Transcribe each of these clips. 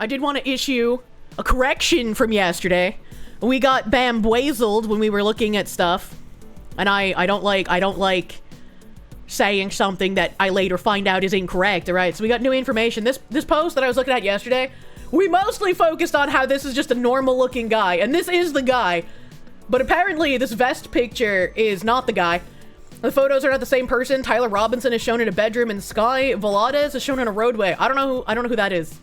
I did want to issue a correction from yesterday. We got bamboozled when we were looking at stuff, and I don't like saying something that I later find out is incorrect. All right, so we got new information. This post that I was looking at yesterday, we mostly focused on how this is just a normal looking guy, and this is the guy, but apparently this vest picture is not the guy. The photos are not the same person. Tyler Robinson is shown in a bedroom, and Sky Velades is shown in a roadway. I don't know who that is.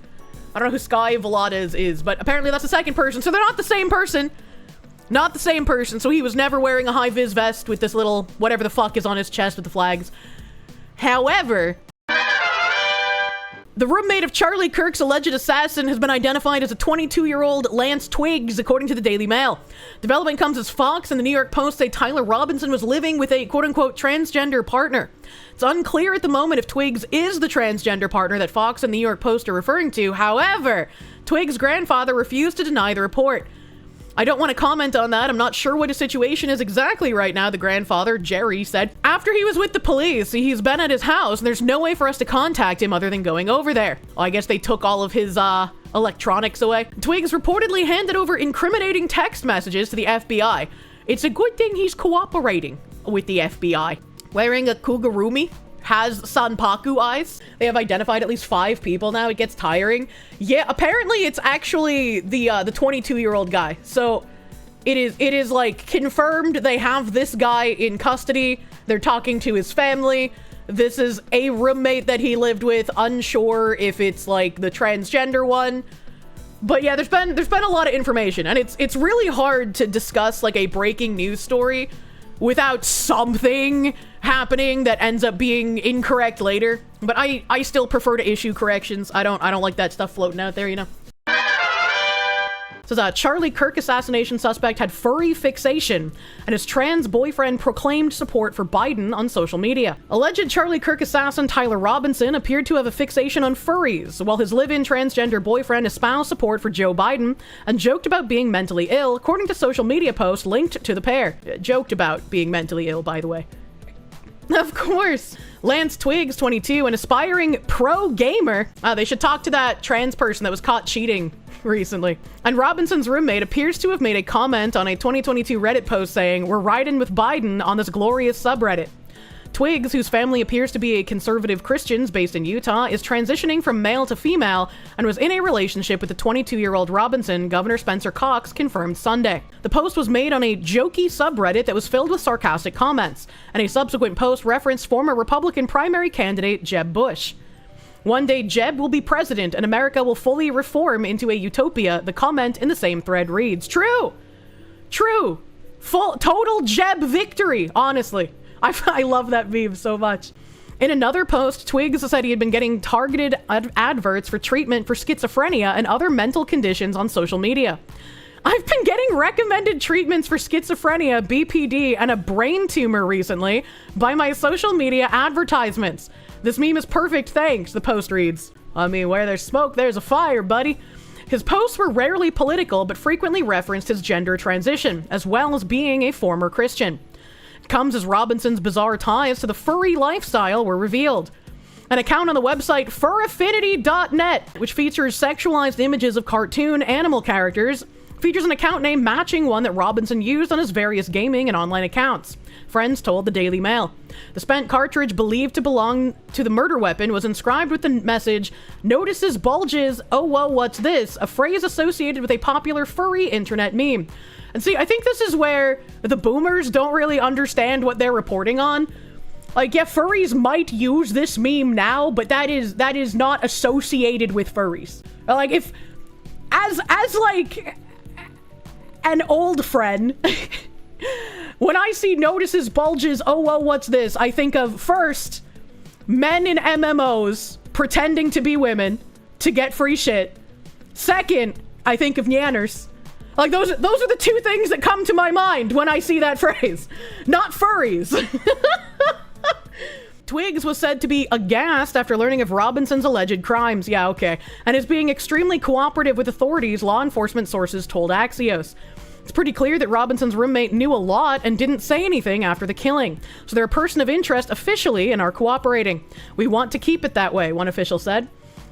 I don't know who Sky Velades is, but apparently that's the second person, so they're not the same person. Not the same person, so he was never wearing a high-vis vest with this little whatever the fuck is on his chest with the flags. However, the roommate of Charlie Kirk's alleged assassin has been identified as a 22-year-old Lance Twiggs, according to the Daily Mail. Development comes as Fox and the New York Post say Tyler Robinson was living with a quote-unquote transgender partner. It's unclear at the moment if Twiggs is the transgender partner that Fox and the New York Post are referring to. However, Twiggs' grandfather refused to deny the report. I don't want to comment on that. I'm not sure what his situation is exactly right now, the grandfather, Jerry, said. After he was with the police, he's been at his house, and there's no way for us to contact him other than going over there. Well, I guess they took all of his, electronics away. Twiggs reportedly handed over incriminating text messages to the FBI. It's a good thing he's cooperating with the FBI. Wearing a kugurumi, has Sanpaku eyes. They have identified at least 5 people now. It gets tiring. Yeah, apparently it's actually the 22-year-old guy. So it is like confirmed they have this guy in custody. They're talking to his family. This is a roommate that he lived with. Unsure if it's like the transgender one. But yeah, there's been a lot of information, and it's really hard to discuss like a breaking news story without something happening that ends up being incorrect later. But I still prefer to issue corrections. I don't like that stuff floating out there, you know. Says Charlie Kirk assassination suspect had furry fixation, and his trans boyfriend proclaimed support for Biden on social media. Alleged Charlie Kirk assassin Tyler Robinson appeared to have a fixation on furries, while his live-in transgender boyfriend espoused support for Joe Biden and joked about being mentally ill, according to social media posts linked to the pair. Joked about being mentally ill, by the way. Of course. Lance Twiggs, 22, an aspiring pro gamer. They should talk to that trans person that was caught cheating recently. And Robinson's roommate appears to have made a comment on a 2022 Reddit post saying, "We're riding with Biden on this glorious subreddit." Twiggs, whose family appears to be a conservative Christians based in Utah, is transitioning from male to female and was in a relationship with the 22-year-old Robinson, Governor Spencer Cox confirmed Sunday. The post was made on a jokey subreddit that was filled with sarcastic comments, and a subsequent post referenced former Republican primary candidate Jeb Bush. "One day Jeb will be president and America will fully reform into a utopia," the comment in the same thread reads. True! True! Total Jeb victory, honestly. I love that meme so much. In another post, Twiggs said he had been getting targeted adverts for treatment for schizophrenia and other mental conditions on social media. "I've been getting recommended treatments for schizophrenia, BPD, and a brain tumor recently by my social media advertisements. This meme is perfect, thanks," the post reads. I mean, where there's smoke, there's a fire, buddy. His posts were rarely political, but frequently referenced his gender transition, as well as being a former Christian. Comes as Robinson's bizarre ties to the furry lifestyle were revealed. An account on the website furaffinity.net, which features sexualized images of cartoon animal characters, features an account name matching one that Robinson used on his various gaming and online accounts. Friends told the Daily Mail. The spent cartridge believed to belong to the murder weapon was inscribed with the message, "Notices bulges, oh whoa, what's this?" a phrase associated with a popular furry internet meme. And see, I think this is where the boomers don't really understand what they're reporting on. Like, yeah, furries might use this meme now, but that is not associated with furries. Like, if, as like, an old friend, when I see notices bulges, oh, well, what's this? I think of, first, men in MMOs pretending to be women to get free shit. Second, I think of nyanners. Like, those are the two things that come to my mind when I see that phrase. Not furries. Twiggs was said to be aghast after learning of Robinson's alleged crimes. Yeah, okay. And is being extremely cooperative with authorities, law enforcement sources told Axios. It's pretty clear that Robinson's roommate knew a lot and didn't say anything after the killing. So they're a person of interest officially and are cooperating. We want to keep it that way, one official said.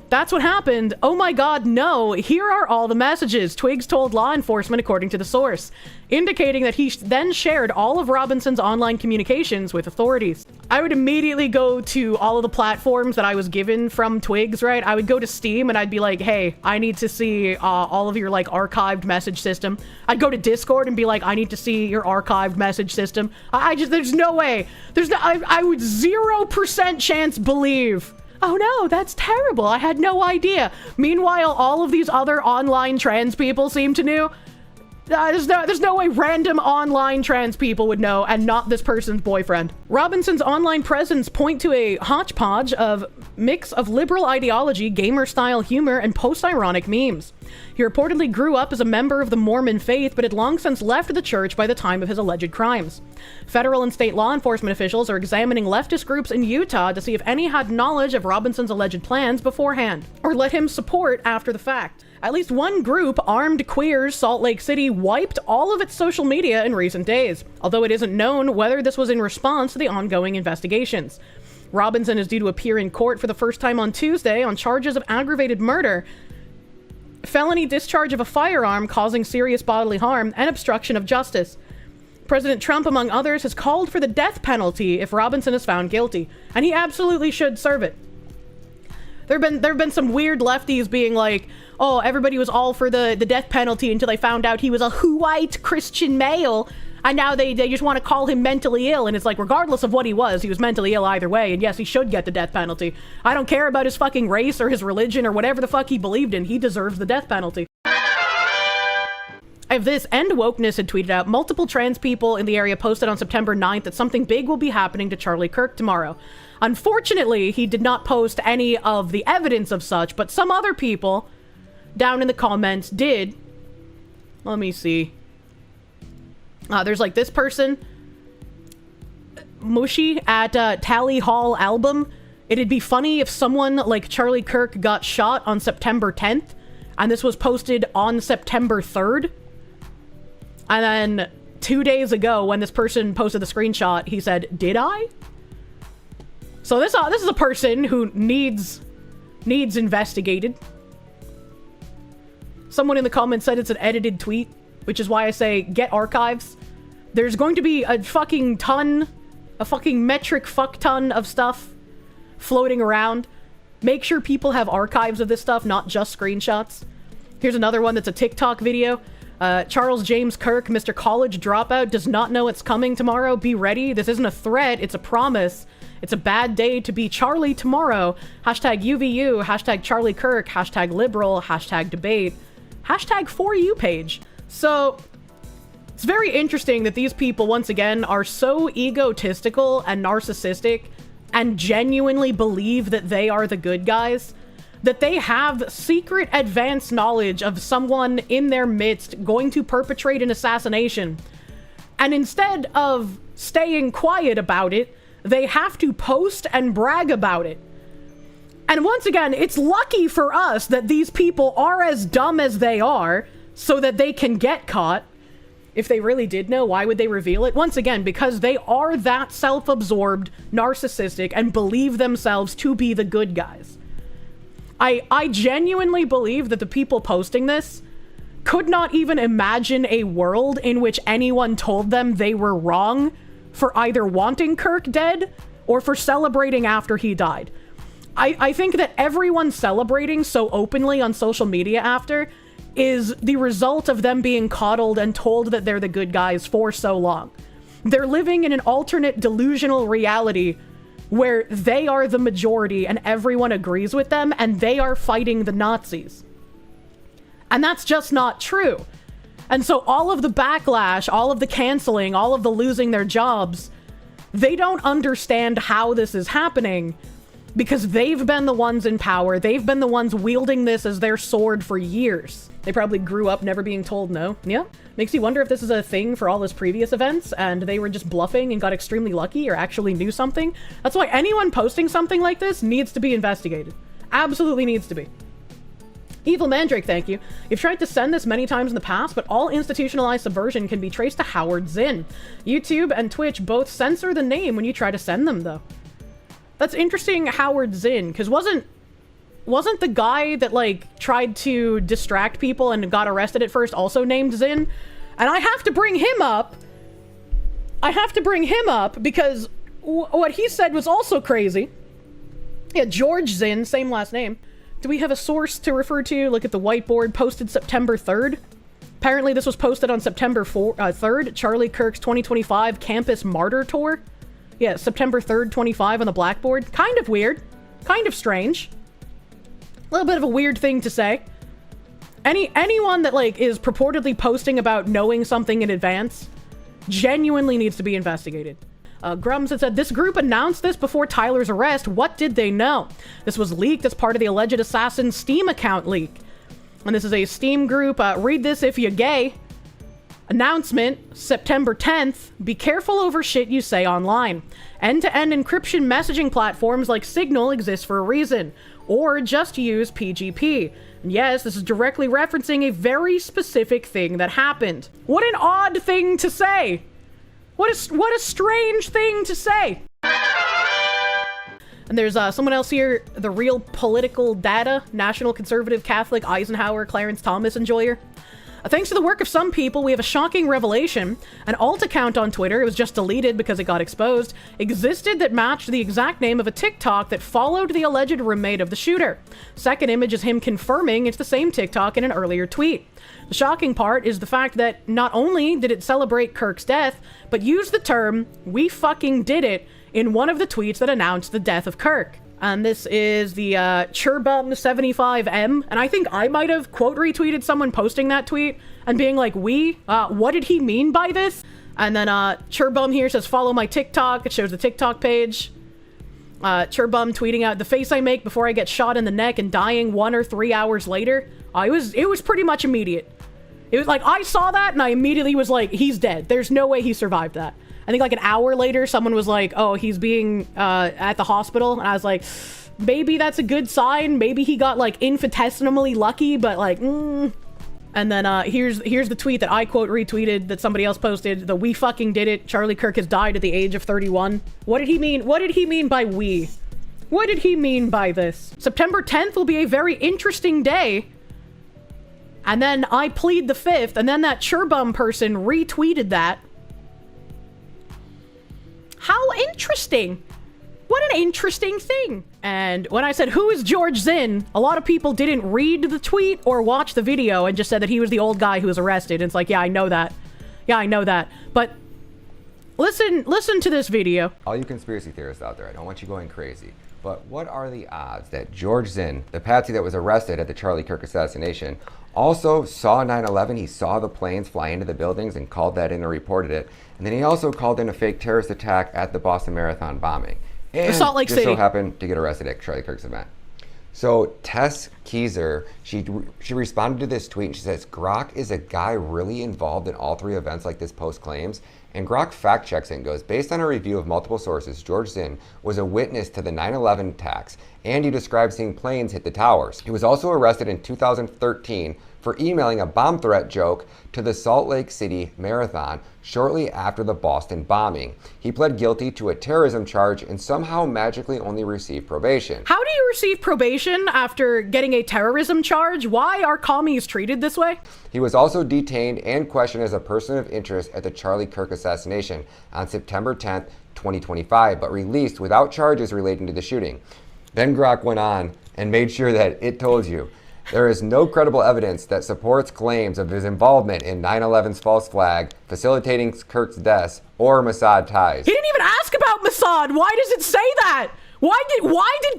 That's what happened. Oh my god, no. Here are all the messages Twigs told law enforcement according to the source, indicating that he then shared all of Robinson's online communications with authorities. I would immediately go to all of the platforms that I was given from Twigs, right? I would go to Steam and I'd be like, hey, I need to see all of your like archived message system. I'd go to Discord and be like, I need to see your archived message system. There's no way. I would 0% chance believe. Oh no, that's terrible. I had no idea. Meanwhile, all of these other online trans people seem to know. There's no way random online trans people would know, and not this person's boyfriend. Robinson's online presence point to a hodgepodge of mix of liberal ideology, gamer-style humor, and post-ironic memes. He reportedly grew up as a member of the Mormon faith, but had long since left the church by the time of his alleged crimes. Federal and state law enforcement officials are examining leftist groups in Utah to see if any had knowledge of Robinson's alleged plans beforehand, or let him support after the fact. At least one group, Armed Queers Salt Lake City, wiped all of its social media in recent days, although it isn't known whether this was in response to the ongoing investigations. Robinson is due to appear in court for the first time on Tuesday on charges of aggravated murder, felony discharge of a firearm causing serious bodily harm, and obstruction of justice. President Trump, among others, has called for the death penalty if Robinson is found guilty, and he absolutely should serve it. There have been some weird lefties being like, oh, everybody was all for the death penalty until they found out he was a white Christian male, and now they just want to call him mentally ill. And it's like, regardless of what he was mentally ill either way, and yes, he should get the death penalty. I don't care about his fucking race or his religion or whatever the fuck he believed in. He deserves the death penalty. I have this. End Wokeness had tweeted out, multiple trans people in the area posted on September 9th that something big will be happening to Charlie Kirk tomorrow. Unfortunately, he did not post any of the evidence of such, but some other people down in the comments did. Let me see. There's like this person, Mushy at Tally Hall Album. It'd be funny if someone like Charlie Kirk got shot on September 10th, and this was posted on September 3rd. And then 2 days ago, when this person posted the screenshot, he said, "Did I?" So this is a person who needs investigated. Someone in the comments said it's an edited tweet, which is why I say get archives. There's going to be a fucking metric fuck ton of stuff floating around. Make sure people have archives of this stuff, not just screenshots. Here's another one that's a TikTok video. Charles James Kirk, Mr. College Dropout, does not know it's coming tomorrow. Be ready. This isn't a threat, it's a promise. It's a bad day to be Charlie tomorrow. Hashtag UVU, hashtag Charlie Kirk, hashtag liberal, hashtag debate, hashtag for you page. So it's very interesting that these people, once again, are so egotistical and narcissistic and genuinely believe that they are the good guys, that they have secret advanced knowledge of someone in their midst going to perpetrate an assassination. And instead of staying quiet about it, they have to post and brag about it. And once again, it's lucky for us that these people are as dumb as they are so that they can get caught. If they really did know, why would they reveal it? Once again, because they are that self-absorbed, narcissistic, and believe themselves to be the good guys. I genuinely believe that the people posting this could not even imagine a world in which anyone told them they were wrong for either wanting Kirk dead or for celebrating after he died. I think that everyone celebrating so openly on social media after is the result of them being coddled and told that they're the good guys for so long. They're living in an alternate delusional reality where they are the majority and everyone agrees with them and they are fighting the Nazis. And that's just not true. And so all of the backlash, all of the canceling, all of the losing their jobs, they don't understand how this is happening because they've been the ones in power. They've been the ones wielding this as their sword for years. They probably grew up never being told no. Yeah. Makes you wonder if this is a thing for all his previous events and they were just bluffing and got extremely lucky or actually knew something. That's why anyone posting something like this needs to be investigated. Absolutely needs to be. Evil Mandrake, thank you. You've tried to send this many times in the past, but all institutionalized subversion can be traced to Howard Zinn. YouTube and Twitch both censor the name when you try to send them, though. That's interesting, Howard Zinn, because wasn't wasn't the guy that, like, tried to distract people and got arrested at first also named Zinn? And I have to bring him up. Because what he said was also crazy. Yeah, George Zinn, same last name. Do we have a source to refer to? Look at the whiteboard, posted September 3rd. Apparently this was posted on September 3rd, Charlie Kirk's 2025 Campus Martyr Tour. Yeah, September 3rd, 25 on the blackboard. Kind of weird. Kind of strange. A little bit of a weird thing to say. Anyone that, like, is purportedly posting about knowing something in advance genuinely needs to be investigated. Grums had said, this group announced this before Tyler's arrest. What did they know? This was leaked as part of the alleged assassin Steam account leak. And this is a Steam group. Read this if you're gay. Announcement, September 10th. Be careful over shit you say online. End-to-end encryption messaging platforms like Signal exist for a reason. Or just use PGP. And yes, this is directly referencing a very specific thing that happened. What an odd thing to say. What a strange thing to say. And there's someone else here, the real political data, National Conservative Catholic Eisenhower Clarence Thomas enjoyer. Thanks to the work of some people, we have a shocking revelation. An alt account on Twitter, it was just deleted because it got exposed, existed that matched the exact name of a TikTok that followed the alleged roommate of the shooter. Second image is him confirming it's the same TikTok in an earlier tweet. The shocking part is the fact that not only did it celebrate Kirk's death, but used the term, "we fucking did it," in one of the tweets that announced the death of Kirk. And this is the Churbum75M, and I think I might have quote retweeted someone posting that tweet and being like, what did he mean by this? And then Churbum here says, follow my TikTok. It shows the TikTok page. Churbum tweeting out, the face I make before I get shot in the neck and dying 1 or 3 hours later. It was pretty much immediate. It was like, I saw that and I immediately was like, he's dead. There's no way he survived that. I think like an hour later, someone was like, oh, he's being at the hospital. And I was like, maybe that's a good sign. Maybe he got like infinitesimally lucky, but like, And then here's the tweet that I quote retweeted that somebody else posted. The "we fucking did it. Charlie Kirk has died at the age of 31. What did he mean? What did he mean by we? What did he mean by this? September 10th will be a very interesting day. And then I plead the 5th. And then that Churbum person retweeted that. How interesting. What an interesting thing. And when I said, who is George Zinn? A lot of people didn't read the tweet or watch the video and just said that he was the old guy who was arrested. And it's like, yeah, I know that. Yeah, I know that. But listen to this video. All you conspiracy theorists out there, I don't want you going crazy. But what are the odds that George Zinn, the patsy that was arrested at the Charlie Kirk assassination, also saw 9/11, he saw the planes fly into the buildings and called that in and reported it. And then he also called in a fake terrorist attack at the Boston Marathon bombing. And Salt Lake City. Just so happened to get arrested at Charlie Kirk's event. So Tess Keyser, she responded to this tweet and she says, Grok, is a guy really involved in all 3 events like this post claims? And Grok fact checks it and goes, based on a review of multiple sources, George Zinn was a witness to the 9/11 attacks, and he described seeing planes hit the towers. He was also arrested in 2013 for emailing a bomb threat joke to the Salt Lake City Marathon shortly after the Boston bombing. He pled guilty to a terrorism charge and somehow magically only received probation. How do you receive probation after getting a terrorism charge? Why are commies treated this way? He was also detained and questioned as a person of interest at the Charlie Kirk assassination on September 10th, 2025, but released without charges relating to the shooting. Then Grok went on and made sure that it told you, there is no credible evidence that supports claims of his involvement in 9/11's false flag, facilitating Kirk's death, or Mossad ties. He didn't even ask about Mossad. Why does it say that? Why did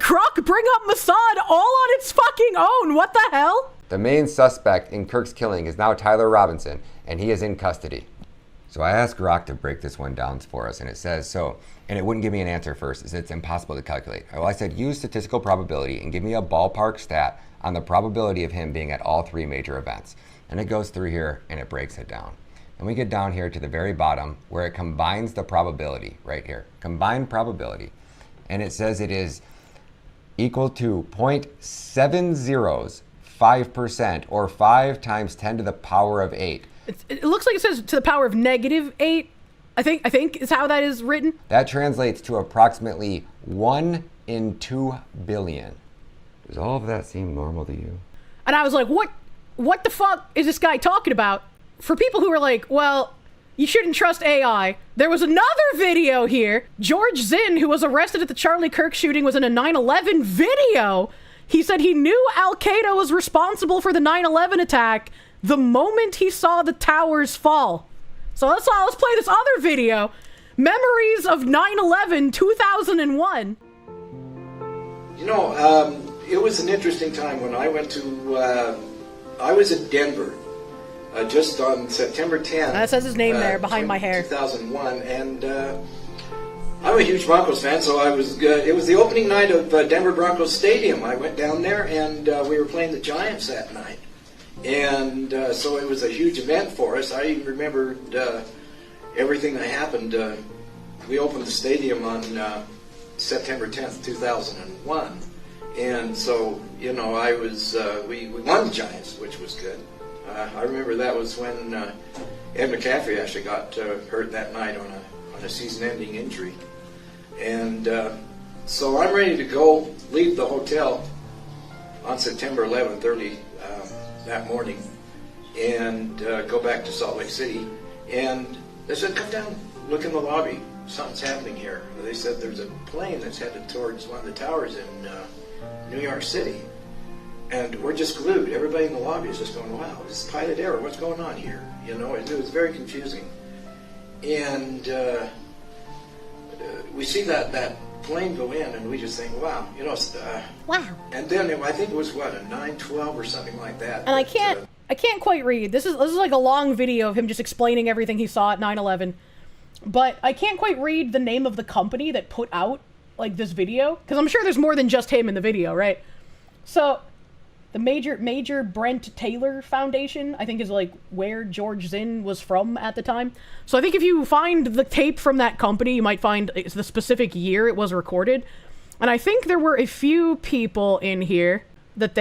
Kruk bring up Mossad all on its fucking own? What the hell? The main suspect in Kirk's killing is now Tyler Robinson, and he is in custody. So I asked Grok to break this one down for us, and it says so, and it wouldn't give me an answer first. It said it's impossible to calculate. Well, I said use statistical probability and give me a ballpark stat on the probability of him being at all 3 major events. And it goes through here and it breaks it down. And we get down here to the very bottom where it combines the probability right here. Combined probability. And it says it is equal to 0.705% or 5 times 10 to the power of 8. It looks like it says to the power of -8. I think is how that is written. That translates to approximately 1 in 2 billion. Does all of that seem normal to you? And I was like, what the fuck is this guy talking about? For people who are like, well, you shouldn't trust AI, there was another video here. George Zinn, who was arrested at the Charlie Kirk shooting, was in a 9/11 video. He said he knew Al-Qaeda was responsible for the 9/11 attack the moment he saw the towers fall. So let's play this other video. Memories of 9/11, 2001. You know, it was an interesting time when I went to, I was in Denver just on September 10th. That says his name there behind my hair. 2001, and I'm a huge Broncos fan, so I was. It was the opening night of Denver Broncos Stadium. I went down there, and we were playing the Giants that night, and so it was a huge event for us. I even remembered everything that happened. We opened the stadium on September 10th, 2001, and so you know I was. We won the Giants, which was good. I remember that was when Ed McCaffrey actually got hurt that night on a season-ending injury. And so I'm ready to go leave the hotel on September 11th, early that morning, and go back to Salt Lake City. And they said, come down, look in the lobby. Something's happening here. They said there's a plane that's headed towards one of the towers in New York City. And we're just glued. Everybody in the lobby is just going, wow, is this pilot error? What's going on here? You know, it was very confusing. And we see that plane go in, and we just think, wow, you know. Wow. And then I think it was, what, a 9/12 or something like that. And I can't quite read. This is like a long video of him just explaining everything he saw at 9/11. But I can't quite read the name of the company that put out, like, this video. Because I'm sure there's more than just him in the video, right? So the Major Brent Taylor Foundation, I think, is like where George Zinn was from at the time. So I think if you find the tape from that company, you might find it's the specific year it was recorded. And I think there were a few people in here that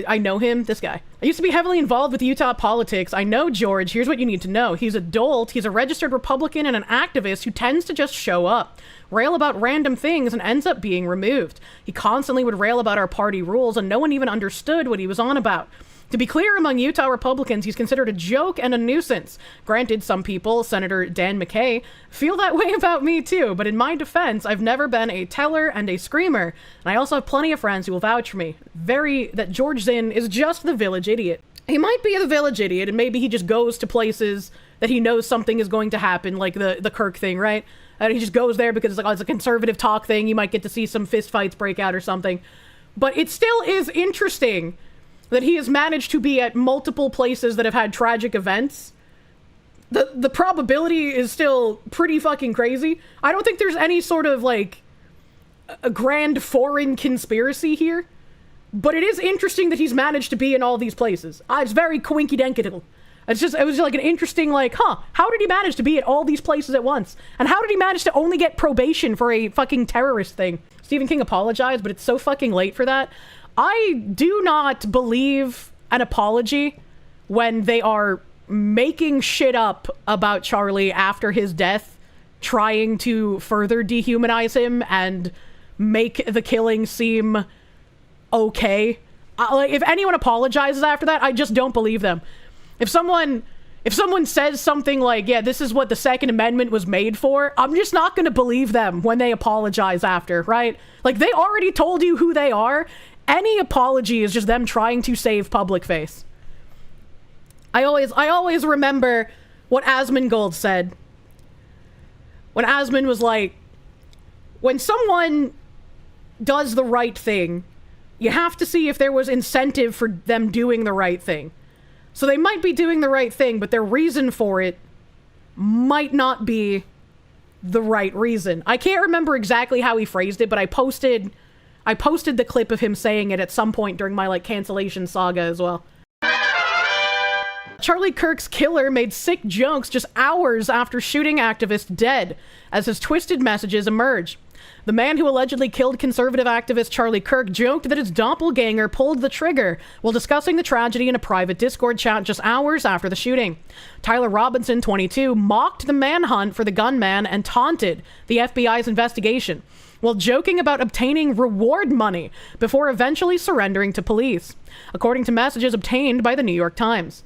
I know him, this guy. I used to be heavily involved with Utah politics. I know George. Here's what you need to know. He's a dolt. He's a registered Republican and an activist who tends to just show up, rail about random things, and ends up being removed. He constantly would rail about our party rules, and no one even understood what he was on about. To be clear, among Utah Republicans, he's considered a joke and a nuisance. Granted, some people, Senator Dan McKay, feel that way about me too, but in my defense, I've never been a teller and a screamer, and I also have plenty of friends who will vouch for me. That George Zinn is just the village idiot. He might be the village idiot, and maybe he just goes to places that he knows something is going to happen, like the Kirk thing, right? And he just goes there because it's a conservative talk thing. You might get to see some fistfights break out or something. But it still is interesting that he has managed to be at multiple places that have had tragic events. The probability is still pretty fucking crazy. I don't think there's any sort of, like, a grand foreign conspiracy here. But it is interesting that he's managed to be in all these places. It's very coinky-dinky-diddle. It was just like an interesting, like, how did he manage to be at all these places at once? And how did he manage to only get probation for a fucking terrorist thing? Stephen King apologized, but it's so fucking late for that. I do not believe an apology when they are making shit up about Charlie after his death, trying to further dehumanize him and make the killing seem okay. Like, if anyone apologizes after that, I just don't believe them. If someone says something like, yeah, this is what the Second Amendment was made for, I'm just not going to believe them when they apologize after, right? Like, they already told you who they are. Any apology is just them trying to save public face. I always remember what Asmongold said. When Asmon was like, when someone does the right thing, you have to see if there was incentive for them doing the right thing. So they might be doing the right thing, but their reason for it might not be the right reason. I can't remember exactly how he phrased it, but I posted the clip of him saying it at some point during my, like, cancellation saga as well. Charlie Kirk's killer made sick jokes just hours after shooting activists dead, as his twisted messages emerged. The man who allegedly killed conservative activist Charlie Kirk joked that his doppelganger pulled the trigger while discussing the tragedy in a private Discord chat just hours after the shooting. Tyler Robinson, 22, mocked the manhunt for the gunman and taunted the FBI's investigation, while joking about obtaining reward money before eventually surrendering to police, according to messages obtained by the New York Times.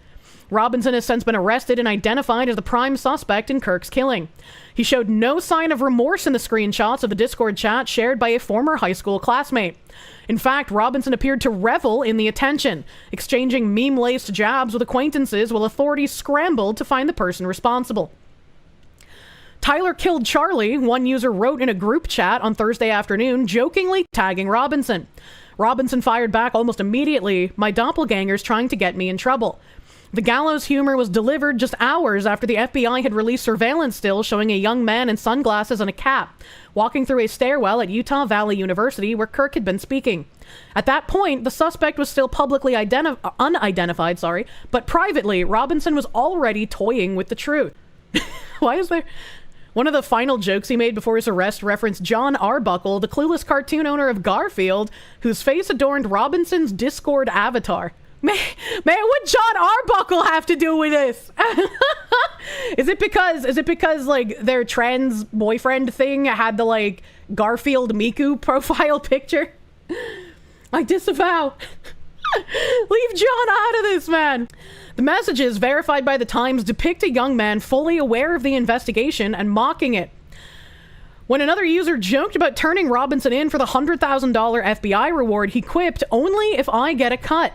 Robinson has since been arrested and identified as the prime suspect in Kirk's killing. He showed no sign of remorse in the screenshots of the Discord chat shared by a former high school classmate. In fact, Robinson appeared to revel in the attention, exchanging meme-laced jabs with acquaintances while authorities scrambled to find the person responsible. Tyler killed Charlie, one user wrote in a group chat on Thursday afternoon, jokingly tagging Robinson. Robinson fired back almost immediately, "My doppelganger's trying to get me in trouble." The gallows humor was delivered just hours after the FBI had released surveillance stills showing a young man in sunglasses and a cap walking through a stairwell at Utah Valley University where Kirk had been speaking. At that point, the suspect was still publicly unidentified, but privately, Robinson was already toying with the truth. Why is there... One of the final jokes he made before his arrest referenced John Arbuckle, the clueless cartoon owner of Garfield, whose face adorned Robinson's Discord avatar. Man, what John Arbuckle have to do with this? Is it because like their trans boyfriend thing had the like Garfield Miku profile picture? I disavow. Leave John out of this, man. The messages, verified by the Times, depict a young man fully aware of the investigation and mocking it. When another user joked about turning Robinson in for the $100,000 FBI reward, he quipped, "Only if I get a cut."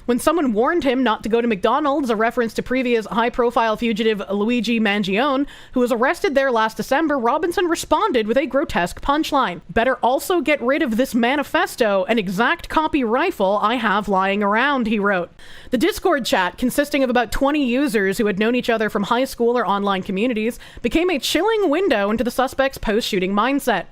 When someone warned him not to go to McDonald's, a reference to previous high-profile fugitive Luigi Mangione, who was arrested there last December, Robinson responded with a grotesque punchline. "Better also get rid of this manifesto, an exact copy rifle I have lying around," he wrote. The Discord chat, consisting of about 20 users who had known each other from high school or online communities, became a chilling window into the suspect's post-shooting mindset.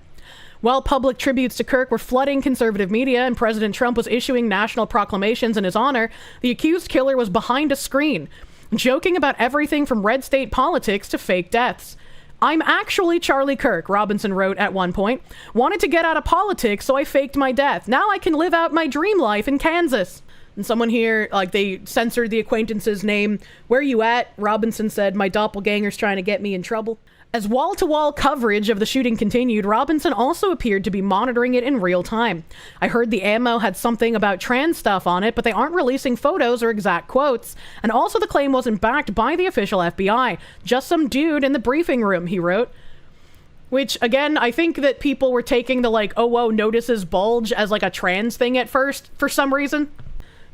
While public tributes to Kirk were flooding conservative media and President Trump was issuing national proclamations in his honor, the accused killer was behind a screen, joking about everything from red state politics to fake deaths. "I'm actually Charlie Kirk," Robinson wrote at one point. "Wanted to get out of politics, so I faked my death. Now I can live out my dream life in Kansas." And someone here, like, they censored the acquaintance's name. "Where you at?" Robinson said, "My doppelganger's trying to get me in trouble." As wall-to-wall coverage of the shooting continued, Robinson also appeared to be monitoring it in real time. "I heard the ammo had something about trans stuff on it, but they aren't releasing photos or exact quotes. And also the claim wasn't backed by the official FBI. Just some dude in the briefing room," he wrote. Which, again, I think that people were taking the, like, "oh, whoa, notices bulge" as, like, a trans thing at first, for some reason.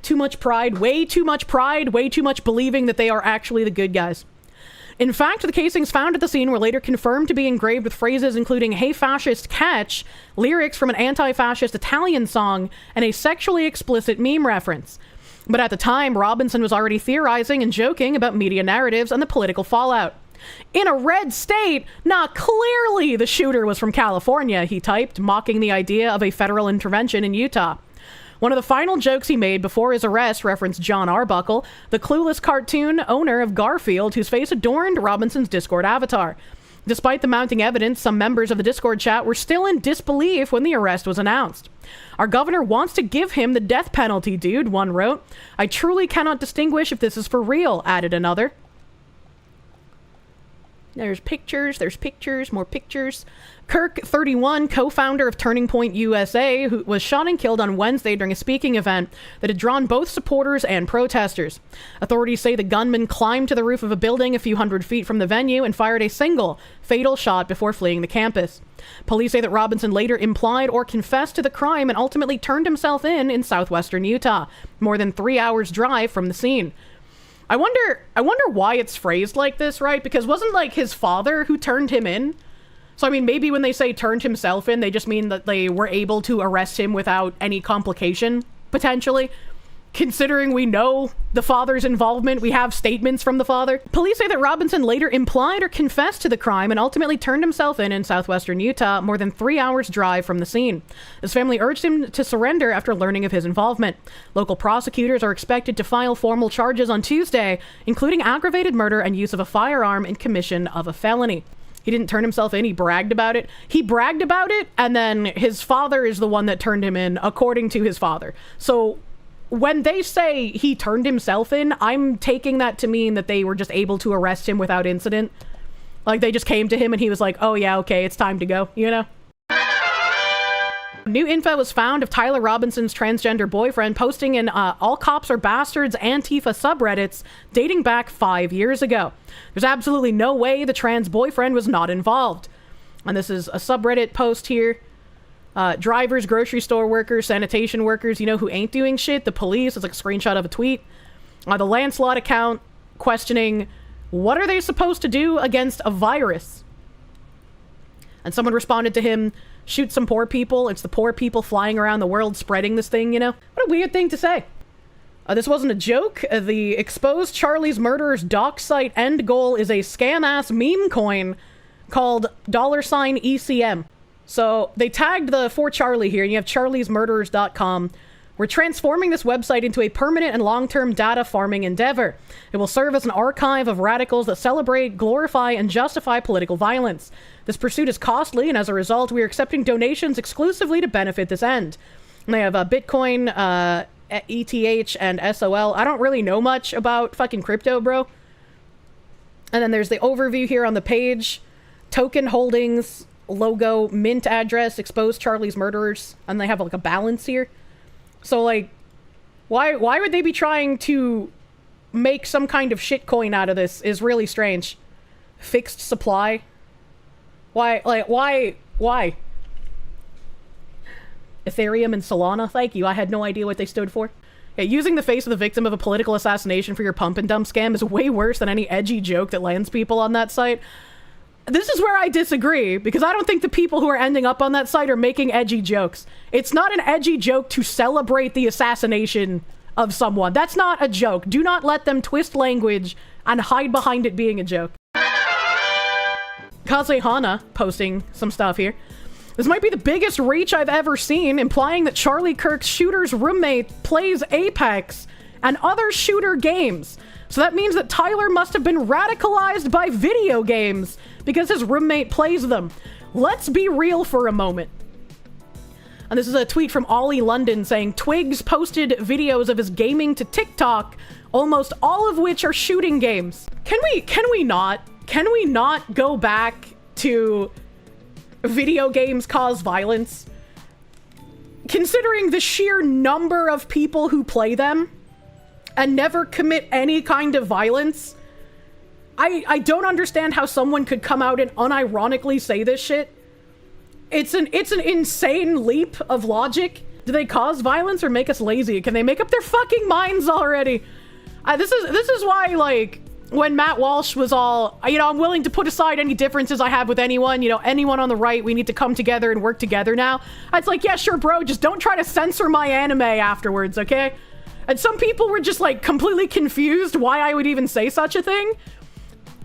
Too much pride, way too much believing that they are actually the good guys. In fact, the casings found at the scene were later confirmed to be engraved with phrases including "Hey fascist, catch," lyrics from an anti-fascist Italian song, and a sexually explicit meme reference. But at the time, Robinson was already theorizing and joking about media narratives and the political fallout. "In a red state? Nah, clearly the shooter was from California," he typed, mocking the idea of a federal intervention in Utah. One of the final jokes he made before his arrest referenced John Arbuckle, the clueless cartoon owner of Garfield, whose face adorned Robinson's Discord avatar. Despite the mounting evidence, some members of the Discord chat were still in disbelief when the arrest was announced. "Our governor wants to give him the death penalty, dude," one wrote. "I truly cannot distinguish if this is for real," added another. There's pictures, more pictures. Kirk, 31, co-founder of Turning Point USA, who was shot and killed on Wednesday during a speaking event that had drawn both supporters and protesters. Authorities say the gunman climbed to the roof of a building a few hundred feet from the venue and fired a single, fatal shot before fleeing the campus. Police say that Robinson later implied or confessed to the crime and ultimately turned himself in southwestern Utah, more than 3 hours' drive from the scene. I wonder why it's phrased like this, right? Because wasn't, like, his father who turned him in? So, I mean, maybe when they say turned himself in, they just mean that they were able to arrest him without any complication, potentially. considering we know the father's involvement. We have statements from the father. Police say that Robinson later implied or confessed to the crime and ultimately turned himself in southwestern Utah, more than 3 hours drive from the scene. His family urged him to surrender after learning of his involvement. Local prosecutors are expected to file formal charges on Tuesday, including aggravated murder and use of a firearm in commission of a felony. He didn't turn himself in, he bragged about it. He bragged about it, and then his father is the one that turned him in, according to his father. So when they say he turned himself in, I'm taking that to mean that they were just able to arrest him without incident. Like, they just came to him and he was like, oh yeah, okay, it's time to go, you know? New info was found of Tyler Robinson's transgender boyfriend posting in All Cops Are Bastards Antifa subreddits dating back 5 years ago. There's absolutely no way the trans boyfriend was not involved. And this is a subreddit post here. Drivers, grocery store workers, sanitation workers, you know who ain't doing shit? The police. It's like a screenshot of a tweet. The Lancelot account questioning, what are they supposed to do against a virus? And someone responded to him, shoot some poor people. It's the poor people flying around the world spreading this thing, you know? What a weird thing to say. This wasn't a joke. The exposed Charlie's murderer's doc site end goal is a scam-ass meme coin called $ECM. So they tagged the for Charlie here, and you have charliesmurderers.com. We're transforming this website into a permanent and long-term data farming endeavor. It will serve as an archive of radicals that celebrate, glorify, and justify political violence. This pursuit is costly, and as a result, we are accepting donations exclusively to benefit this end. And they have Bitcoin, ETH, and SOL. I don't really know much about fucking crypto, bro. And then there's the overview here on the page. Token holdings, logo, mint address, exposed Charlie's murderers, and they have like a balance here. So like, why would they be trying to make some kind of shitcoin out of this is really strange. Fixed supply. Why? Ethereum and Solana, thank you. I had no idea what they stood for. Yeah, using the face of the victim of a political assassination for your pump and dump scam is way worse than any edgy joke that lands people on that site. This is where I disagree, because I don't think the people who are ending up on that site are making edgy jokes. It's not an edgy joke to celebrate the assassination of someone. That's not a joke. Do not let them twist language and hide behind it being a joke. Kazehana posting some stuff here. This might be the biggest reach I've ever seen, implying that Charlie Kirk's shooter's roommate plays Apex and other shooter games. So that means that Tyler must have been radicalized by video games because his roommate plays them. Let's be real for a moment. And this is a tweet from Ollie London saying, Twigs posted videos of his gaming to TikTok, almost all of which are shooting games. Can we not go back to video games cause violence? Considering the sheer number of people who play them and never commit any kind of violence, I don't understand how someone could come out and unironically say this shit. It's an insane leap of logic. Do they cause violence or make us lazy? Can they make up their fucking minds already? This is why, like, when Matt Walsh was all, you know, I'm willing to put aside any differences I have with anyone, you know, anyone on the right, we need to come together and work together now. It's like, yeah, sure, bro, just don't try to censor my anime afterwards, okay? And some people were just, like, completely confused why I would even say such a thing.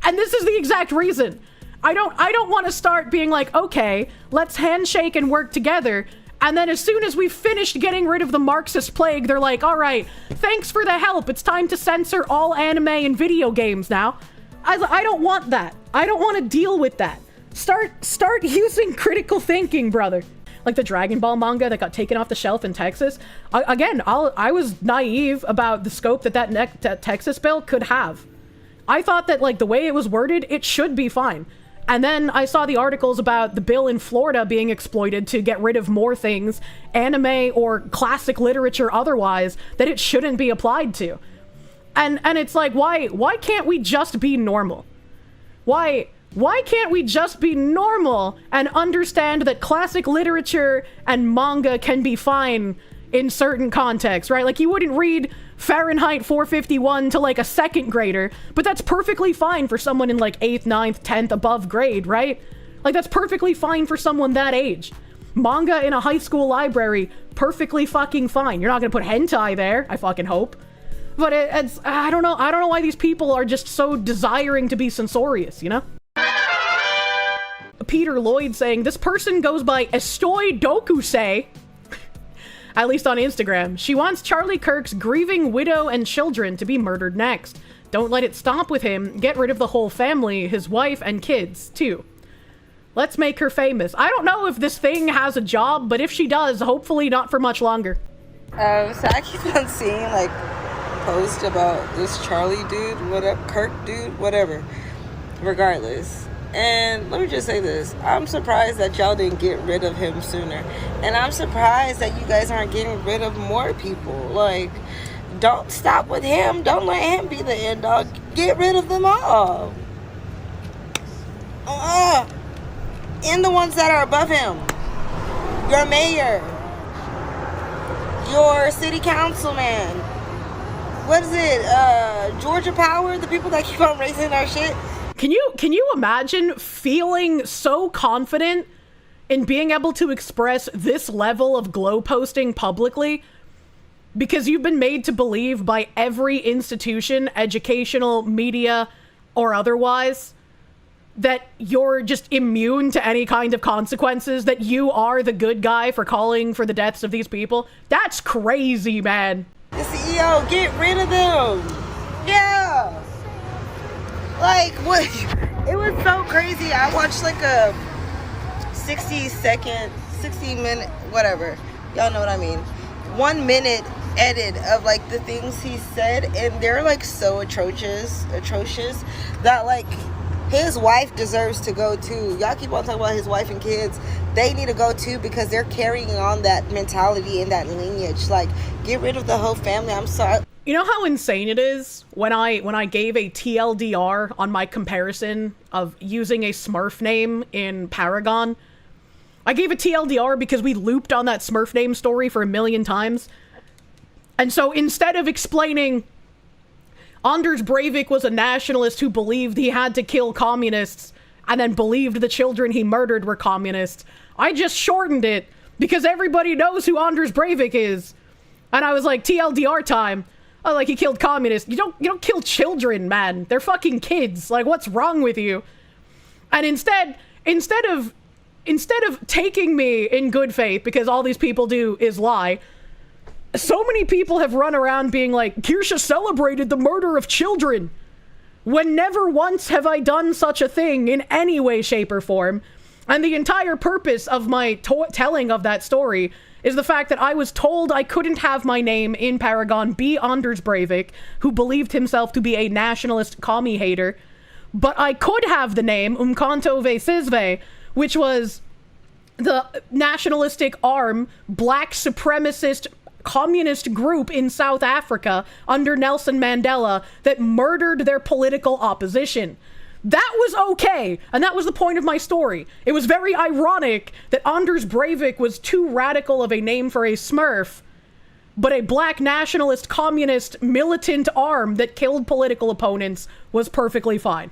And this is the exact reason. I don't want to start being like, okay, let's handshake and work together. And then as soon as we've finished getting rid of the Marxist plague, they're like, all right, thanks for the help. It's time to censor all anime and video games now. I don't want that. I don't want to deal with that. Start using critical thinking, brother. Like the Dragon Ball manga that got taken off the shelf in Texas. I was naive about the scope that Texas bill could have. I thought that, like, the way it was worded, it should be fine. And then I saw the articles about the bill in Florida being exploited to get rid of more things, anime or classic literature otherwise, that it shouldn't be applied to. And it's like, why can't we just be normal? Why can't we just be normal and understand that classic literature and manga can be fine in certain contexts, right? Like, you wouldn't read Fahrenheit 451 to, like, a second grader, but that's perfectly fine for someone in, like, 8th, 9th, 10th above grade, right? Like, that's perfectly fine for someone that age. Manga in a high school library, perfectly fucking fine. You're not gonna put hentai there, I fucking hope. But it's, I don't know why these people are just so desiring to be censorious, you know? Peter Lloyd saying, this person goes by Estoy Dokusei, at least on Instagram. She wants Charlie Kirk's grieving widow and children to be murdered next. Don't let it stop with him. Get rid of the whole family, his wife and kids, too. Let's make her famous. I don't know if this thing has a job, but if she does, hopefully not for much longer. So I keep on seeing, like, posts about this Charlie dude, whatever, Kirk dude, whatever. Regardless. And let me just say this. I'm surprised that y'all didn't get rid of him sooner. And I'm surprised that you guys aren't getting rid of more people. Like, don't stop with him. Don't let him be the end dog. Get rid of them all. And the ones that are above him. Your mayor. Your city councilman. What is it? Georgia Power? The people that keep on raising our shit? Can you imagine feeling so confident in being able to express this level of glow posting publicly because you've been made to believe by every institution, educational, media, or otherwise, that you're just immune to any kind of consequences, that you are the good guy for calling for the deaths of these people? That's crazy, man. The CEO, get rid of them. Yeah. Like, what? It was so crazy. I watched like a 60 minute, whatever. Y'all know what I mean. 1 minute edit of like the things he said, and they're like so atrocious that like his wife deserves to go too. Y'all keep on talking about his wife and kids. They need to go too because they're carrying on that mentality and that lineage. Like, get rid of the whole family. I'm sorry. You know how insane it is when I gave a TLDR on my comparison of using a Smurf name in Paragon? I gave a TLDR because we looped on that Smurf name story for 1 million times. And so instead of explaining Anders Breivik was a nationalist who believed he had to kill communists and then believed the children he murdered were communists, I just shortened it because everybody knows who Anders Breivik is. And I was like, TLDR time. Oh, like, he killed communists. You don't kill children, man. They're fucking kids. Like, what's wrong with you? And instead of taking me in good faith, because all these people do is lie, so many people have run around being like, Kirsche celebrated the murder of children, when never once have I done such a thing in any way, shape, or form. And the entire purpose of my telling of that story is the fact that I was told I couldn't have my name in Paragon be Anders Breivik, who believed himself to be a nationalist commie hater, but I could have the name Umkhonto ve Sizwe, which was the nationalistic arm, black supremacist communist group in South Africa under Nelson Mandela that murdered their political opposition. That was okay, and that was the point of my story. It was very ironic that Anders Breivik was too radical of a name for a Smurf, but a black nationalist communist militant arm that killed political opponents was perfectly fine.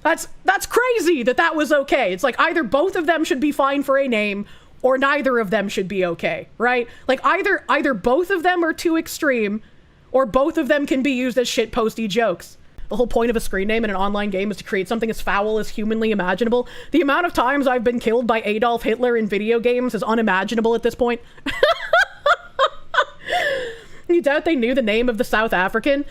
That's crazy that was okay. It's like either both of them should be fine for a name, or neither of them should be okay, right? Like either both of them are too extreme, or both of them can be used as shitposty jokes. The whole point of a screen name in an online game is to create something as foul as humanly imaginable. The amount of times I've been killed by Adolf Hitler in video games is unimaginable at this point. You doubt they knew the name of the South African?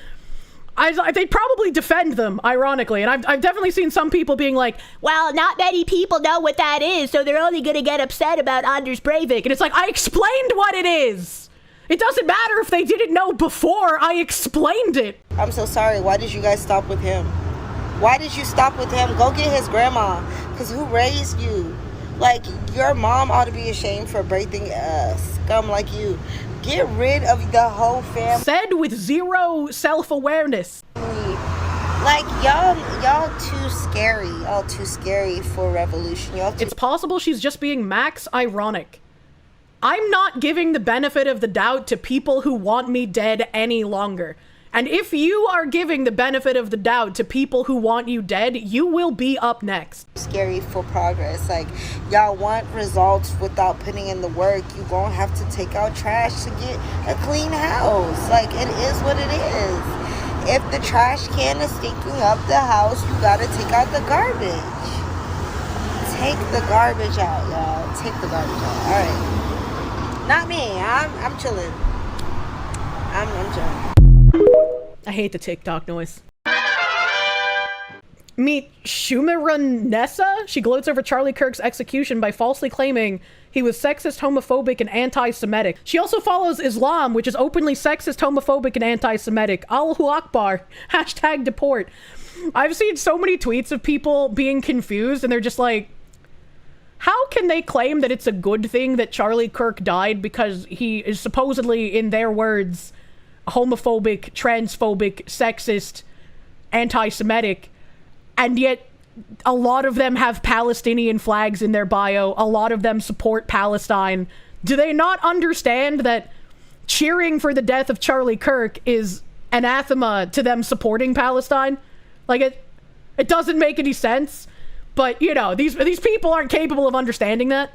They'd probably defend them, ironically. And I've definitely seen some people being like, well, not many people know what that is, so they're only going to get upset about Anders Breivik. And it's like, I explained what it is. It doesn't matter if they didn't know before. I explained it. I'm so sorry. Why did you guys stop with him? Why did you stop with him? Go get his grandma. Because who raised you? Like, your mom ought to be ashamed for breathing scum like you. Get rid of the whole family. Said with zero self-awareness. Like, y'all too scary. Y'all too scary for revolution. It's possible she's just being max ironic. I'm not giving the benefit of the doubt to people who want me dead any longer. And if you are giving the benefit of the doubt to people who want you dead, you will be up next. Scary for progress. Like, y'all want results without putting in the work. You gonna have to take out trash to get a clean house. Like, it is what it is. If the trash can is stinking up the house, you gotta take out the garbage. Take the garbage out, y'all. Take the garbage out. All right. Not me. I'm chilling. I'm chilling. I hate the TikTok noise. Meet Shumirun Nessa. She gloats over Charlie Kirk's execution by falsely claiming he was sexist, homophobic, and anti-Semitic. She also follows Islam, which is openly sexist, homophobic, and anti-Semitic. Allahu Akbar. Hashtag deport. I've seen so many tweets of people being confused, and they're just like, how can they claim that it's a good thing that Charlie Kirk died because he is supposedly, in their words, homophobic, transphobic, sexist, anti-Semitic, and yet a lot of them have Palestinian flags in their bio, a lot of them support Palestine. Do they not understand that cheering for the death of Charlie Kirk is anathema to them supporting Palestine? Like, it doesn't make any sense, but, you know, these people aren't capable of understanding that.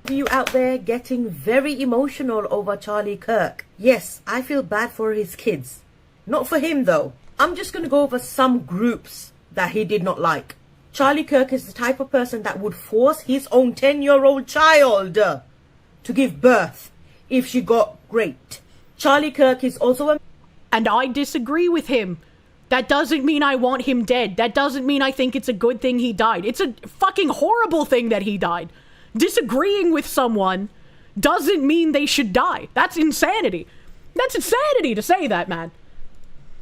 You out there getting very emotional over Charlie Kirk. Yes, I feel bad for his kids. Not for him though. I'm just going to go over some groups that he did not like. Charlie Kirk is the type of person that would force his own 10-year-old child to give birth if she got raped. Charlie Kirk is also a... And I disagree with him. That doesn't mean I want him dead. That doesn't mean I think it's a good thing he died. It's a fucking horrible thing that he died. Disagreeing with someone doesn't mean they should die. That's insanity. That's insanity to say that, man.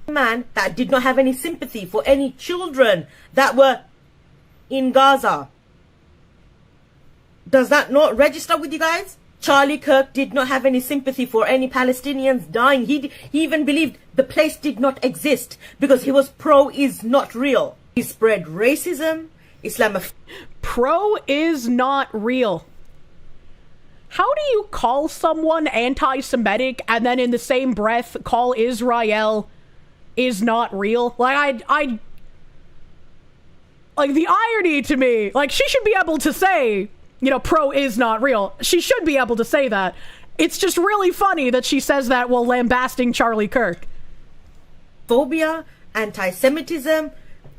Man that did not have any sympathy for any children that were in Gaza. Does that not register with you guys? Charlie Kirk did not have any sympathy for any Palestinians dying. He even believed the place did not exist because he was pro is not real. He spread racism, Islamophobia. Pro is not real. How do you call someone anti-Semitic and then in the same breath call Israel is not real? Like, I like, the irony to me, like, she should be able to say, you know, pro is not real. She should be able to say that. It's just really funny that she says that while lambasting Charlie Kirk. Phobia, anti-Semitism,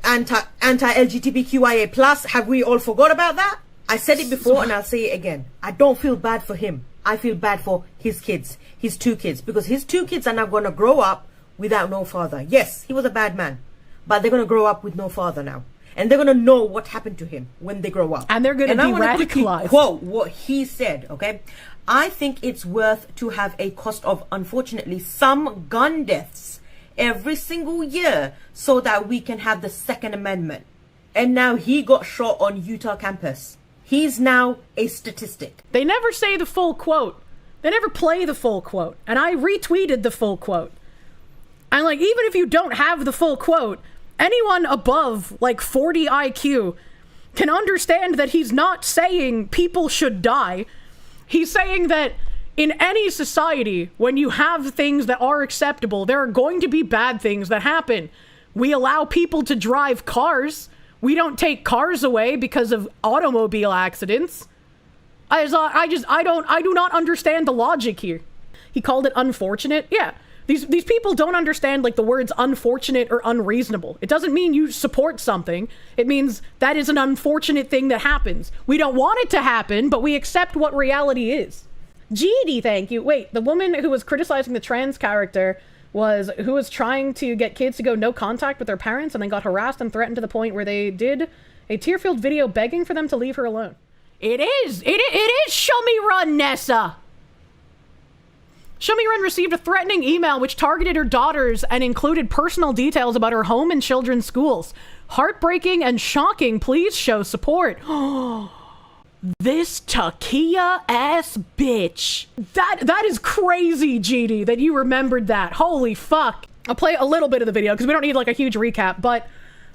anti-LGBTQIA plus. Have we all forgot about that? I said it before and I'll say it again. I don't feel bad for him. I feel bad for his kids, his 2 kids, because his 2 kids are now going to grow up without no father. Yes, he was a bad man, but they're going to grow up with no father now. And they're going to know what happened to him when they grow up. And they're going to be radicalized. Quote what he said, okay? I think it's worth to have a cost of, unfortunately, some gun deaths every single year so that we can have the Second Amendment. And now he got shot on Utah campus. He's now a statistic. They never say the full quote. They never play the full quote. And I retweeted the full quote. And, like, even if you don't have the full quote, anyone above, like, 40 IQ can understand that he's not saying people should die. He's saying that in any society, when you have things that are acceptable, there are going to be bad things that happen. We allow people to drive cars. We don't take cars away because of automobile accidents. I do not understand the logic here. He called it unfortunate. Yeah. These people don't understand, like, the words unfortunate or unreasonable. It doesn't mean you support something. It means that is an unfortunate thing that happens. We don't want it to happen, but we accept what reality is. GD, thank you. Wait, the woman who was criticizing the trans character who was trying to get kids to go no contact with their parents and then got harassed and threatened to the point where they did a tear-filled video begging for them to leave her alone. It is Shumirun, Nessa. Shumirun received a threatening email which targeted her daughters and included personal details about her home and children's schools. Heartbreaking and shocking. Please show support. This Takia ass bitch. That is crazy, GD, that you remembered that. Holy fuck. I'll play a little bit of the video because we don't need, like, a huge recap, but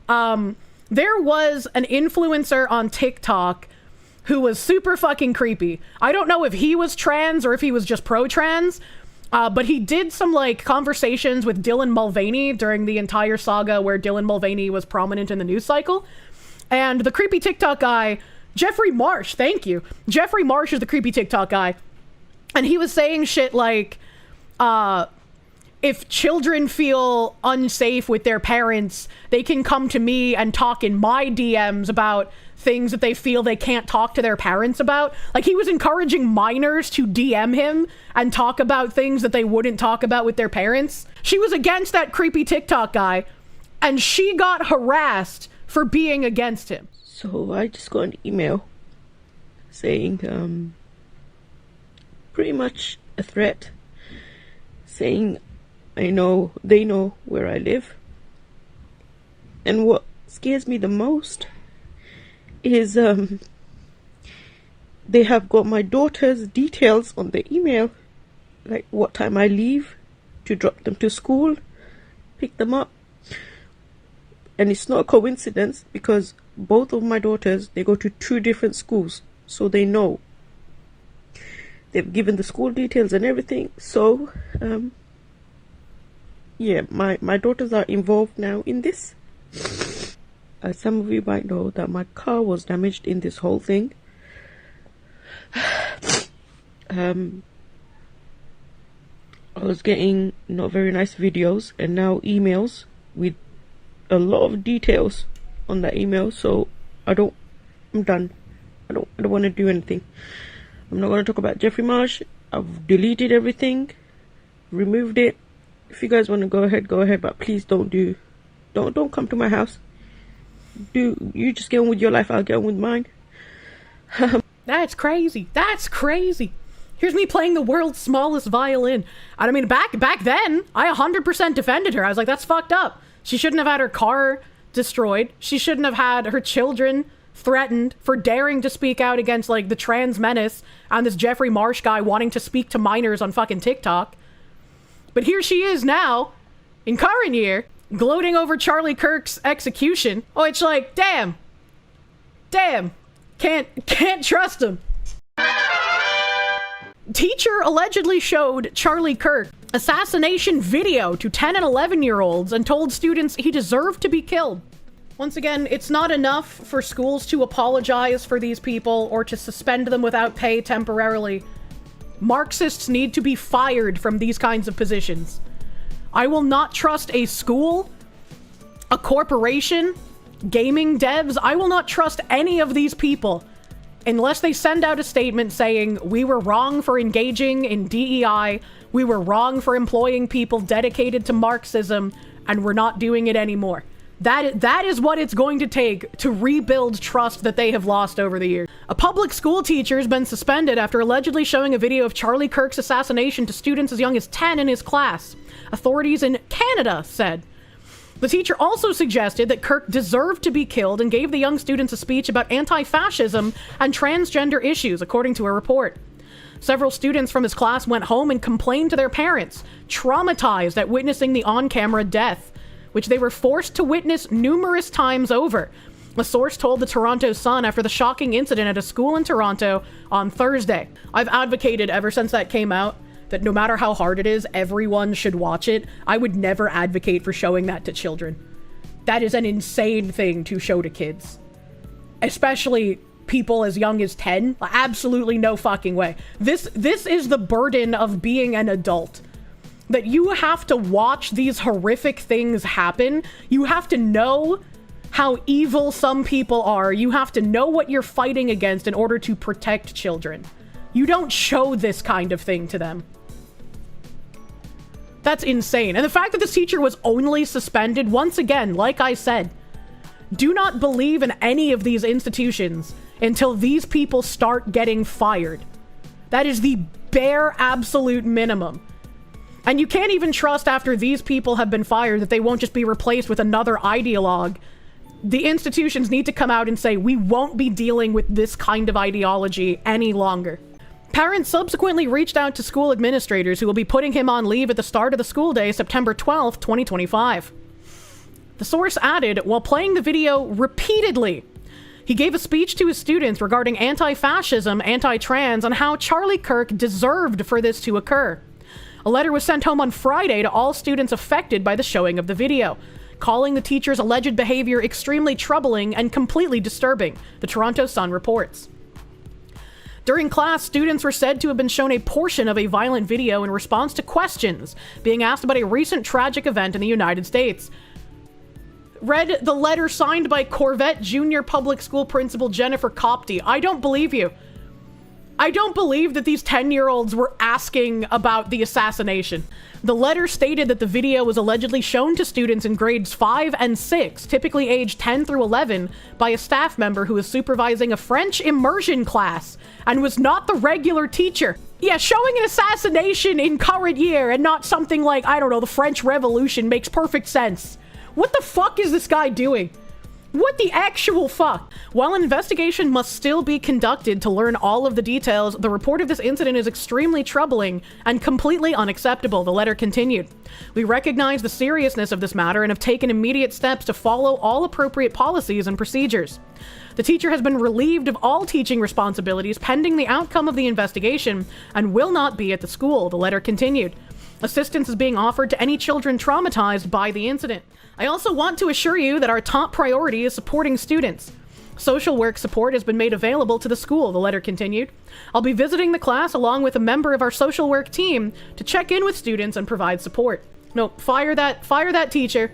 there was an influencer on TikTok who was super fucking creepy. I don't know if he was trans or if he was just pro-trans, But he did some like conversations with Dylan Mulvaney during the entire saga where Dylan Mulvaney was prominent in the news cycle. And the creepy TikTok guy, Jeffrey Marsh, thank you. Jeffrey Marsh is the creepy TikTok guy. And he was saying shit like, if children feel unsafe with their parents, they can come to me and talk in my DMs about things that they feel they can't talk to their parents about. Like, he was encouraging minors to DM him and talk about things that they wouldn't talk about with their parents. She was against that creepy TikTok guy, and she got harassed for being against him. So I just got an email saying, pretty much a threat, saying they know where I live. And what scares me the most is they have got my daughter's details on the email, like what time I leave to drop them to school, pick them up. And it's not a coincidence because both of my daughters, they go to 2 different schools, so they know. They've given the school details and everything. So yeah, my daughters are involved now in this. As some of you might know, that my car was damaged in this whole thing. I was getting not very nice videos and now emails with a lot of details on that email. So I'm done. I don't want to do anything. I'm not going to talk about Jeffrey Marsh. I've deleted everything, removed it. If you guys want to go ahead, but please don't come to my house. You just get on with your life, I'll get on with mine. That's crazy. That's crazy. Here's me playing the world's smallest violin. I mean, back then, I 100% defended her. I was like, that's fucked up. She shouldn't have had her car destroyed. She shouldn't have had her children threatened for daring to speak out against, like, the trans menace and this Jeffrey Marsh guy wanting to speak to minors on fucking TikTok. But here she is now, in current year, gloating over Charlie Kirk's execution. Oh, it's like, damn, can't trust him. Teacher allegedly showed Charlie Kirk assassination video to 10 and 11-year-olds and told students he deserved to be killed. Once again, it's not enough for schools to apologize for these people or to suspend them without pay temporarily. Marxists need to be fired from these kinds of positions. I will not trust a school, a corporation, gaming devs. I will not trust any of these people unless they send out a statement saying, we were wrong for engaging in DEI, we were wrong for employing people dedicated to Marxism, and we're not doing it anymore. That is what it's going to take to rebuild trust that they have lost over the years. A public school teacher has been suspended after allegedly showing a video of Charlie Kirk's assassination to students as young as 10 in his class, authorities in Canada said. The teacher also suggested that Kirk deserved to be killed and gave the young students a speech about anti-fascism and transgender issues, according to a report. Several students from his class went home and complained to their parents, traumatized at witnessing the on-camera death, which they were forced to witness numerous times over. A source told the Toronto Sun after the shocking incident at a school in Toronto on Thursday. I've advocated ever since that came out that no matter how hard it is, everyone should watch it. I would never advocate for showing that to children. That is an insane thing to show to kids. Especially people as young as 10. Absolutely no fucking way. This is the burden of being an adult. That you have to watch these horrific things happen. You have to know how evil some people are. You have to know what you're fighting against in order to protect children. You don't show this kind of thing to them. That's insane. And the fact that this teacher was only suspended, once again, like I said, do not believe in any of these institutions until these people start getting fired. That is the bare absolute minimum. And you can't even trust after these people have been fired that they won't just be replaced with another ideologue. The institutions need to come out and say, we won't be dealing with this kind of ideology any longer. Parents subsequently reached out to school administrators who will be putting him on leave at the start of the school day, September 12th, 2025. The source added, while playing the video repeatedly, he gave a speech to his students regarding anti-fascism, anti-trans, and how Charlie Kirk deserved for this to occur. A letter was sent home on Friday to all students affected by the showing of the video, calling the teacher's alleged behavior extremely troubling and completely disturbing, the Toronto Sun reports. During class, students were said to have been shown a portion of a violent video in response to questions being asked about a recent tragic event in the United States. Read the letter signed by Corvette Junior Public School Principal Jennifer Copty. I don't believe you. I don't believe that these 10-year-olds were asking about the assassination. The letter stated that the video was allegedly shown to students in grades 5 and 6, typically aged 10 through 11, by a staff member who was supervising a French immersion class and was not the regular teacher. Yeah, showing an assassination in current year and not something like, I don't know, the French Revolution makes perfect sense. What the fuck is this guy doing? What the actual fuck? While an investigation must still be conducted to learn all of the details, the report of this incident is extremely troubling and completely unacceptable, the letter continued. We recognize the seriousness of this matter and have taken immediate steps to follow all appropriate policies and procedures. The teacher has been relieved of all teaching responsibilities pending the outcome of the investigation and will not be at the school, the letter continued. Assistance is being offered to any children traumatized by the incident. I also want to assure you that our top priority is supporting students. Social work support has been made available to the school, the letter continued. I'll be visiting the class along with a member of our social work team to check in with students and provide support. No, fire that teacher.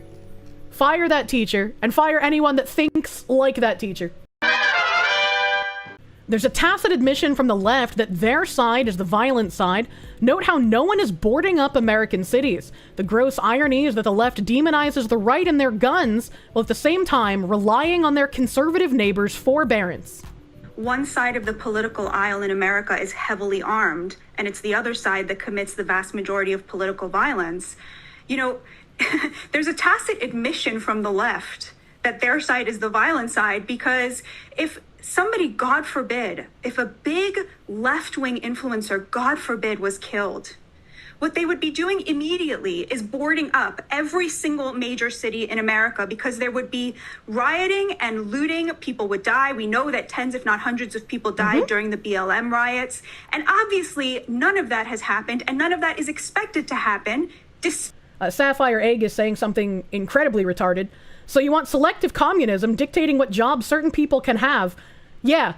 Fire that teacher, and fire anyone that thinks like that teacher. There's a tacit admission from the left that their side is the violent side. Note how no one is boarding up American cities. The gross irony is that the left demonizes the right and their guns, while at the same time relying on their conservative neighbors' forbearance. One side of the political aisle in America is heavily armed, and it's the other side that commits the vast majority of political violence. You know, there's a tacit admission from the left that their side is the violent side, because if somebody, God forbid, if a big left-wing influencer, God forbid, was killed, what they would be doing immediately is boarding up every single major city in America, because there would be rioting and looting. People would die. We know that tens, if not hundreds of people died during the BLM riots. And obviously, none of that has happened, and none of that is expected to happen. Sapphire Egg is saying something incredibly retarded. So you want selective communism dictating what jobs certain people can have? Yeah,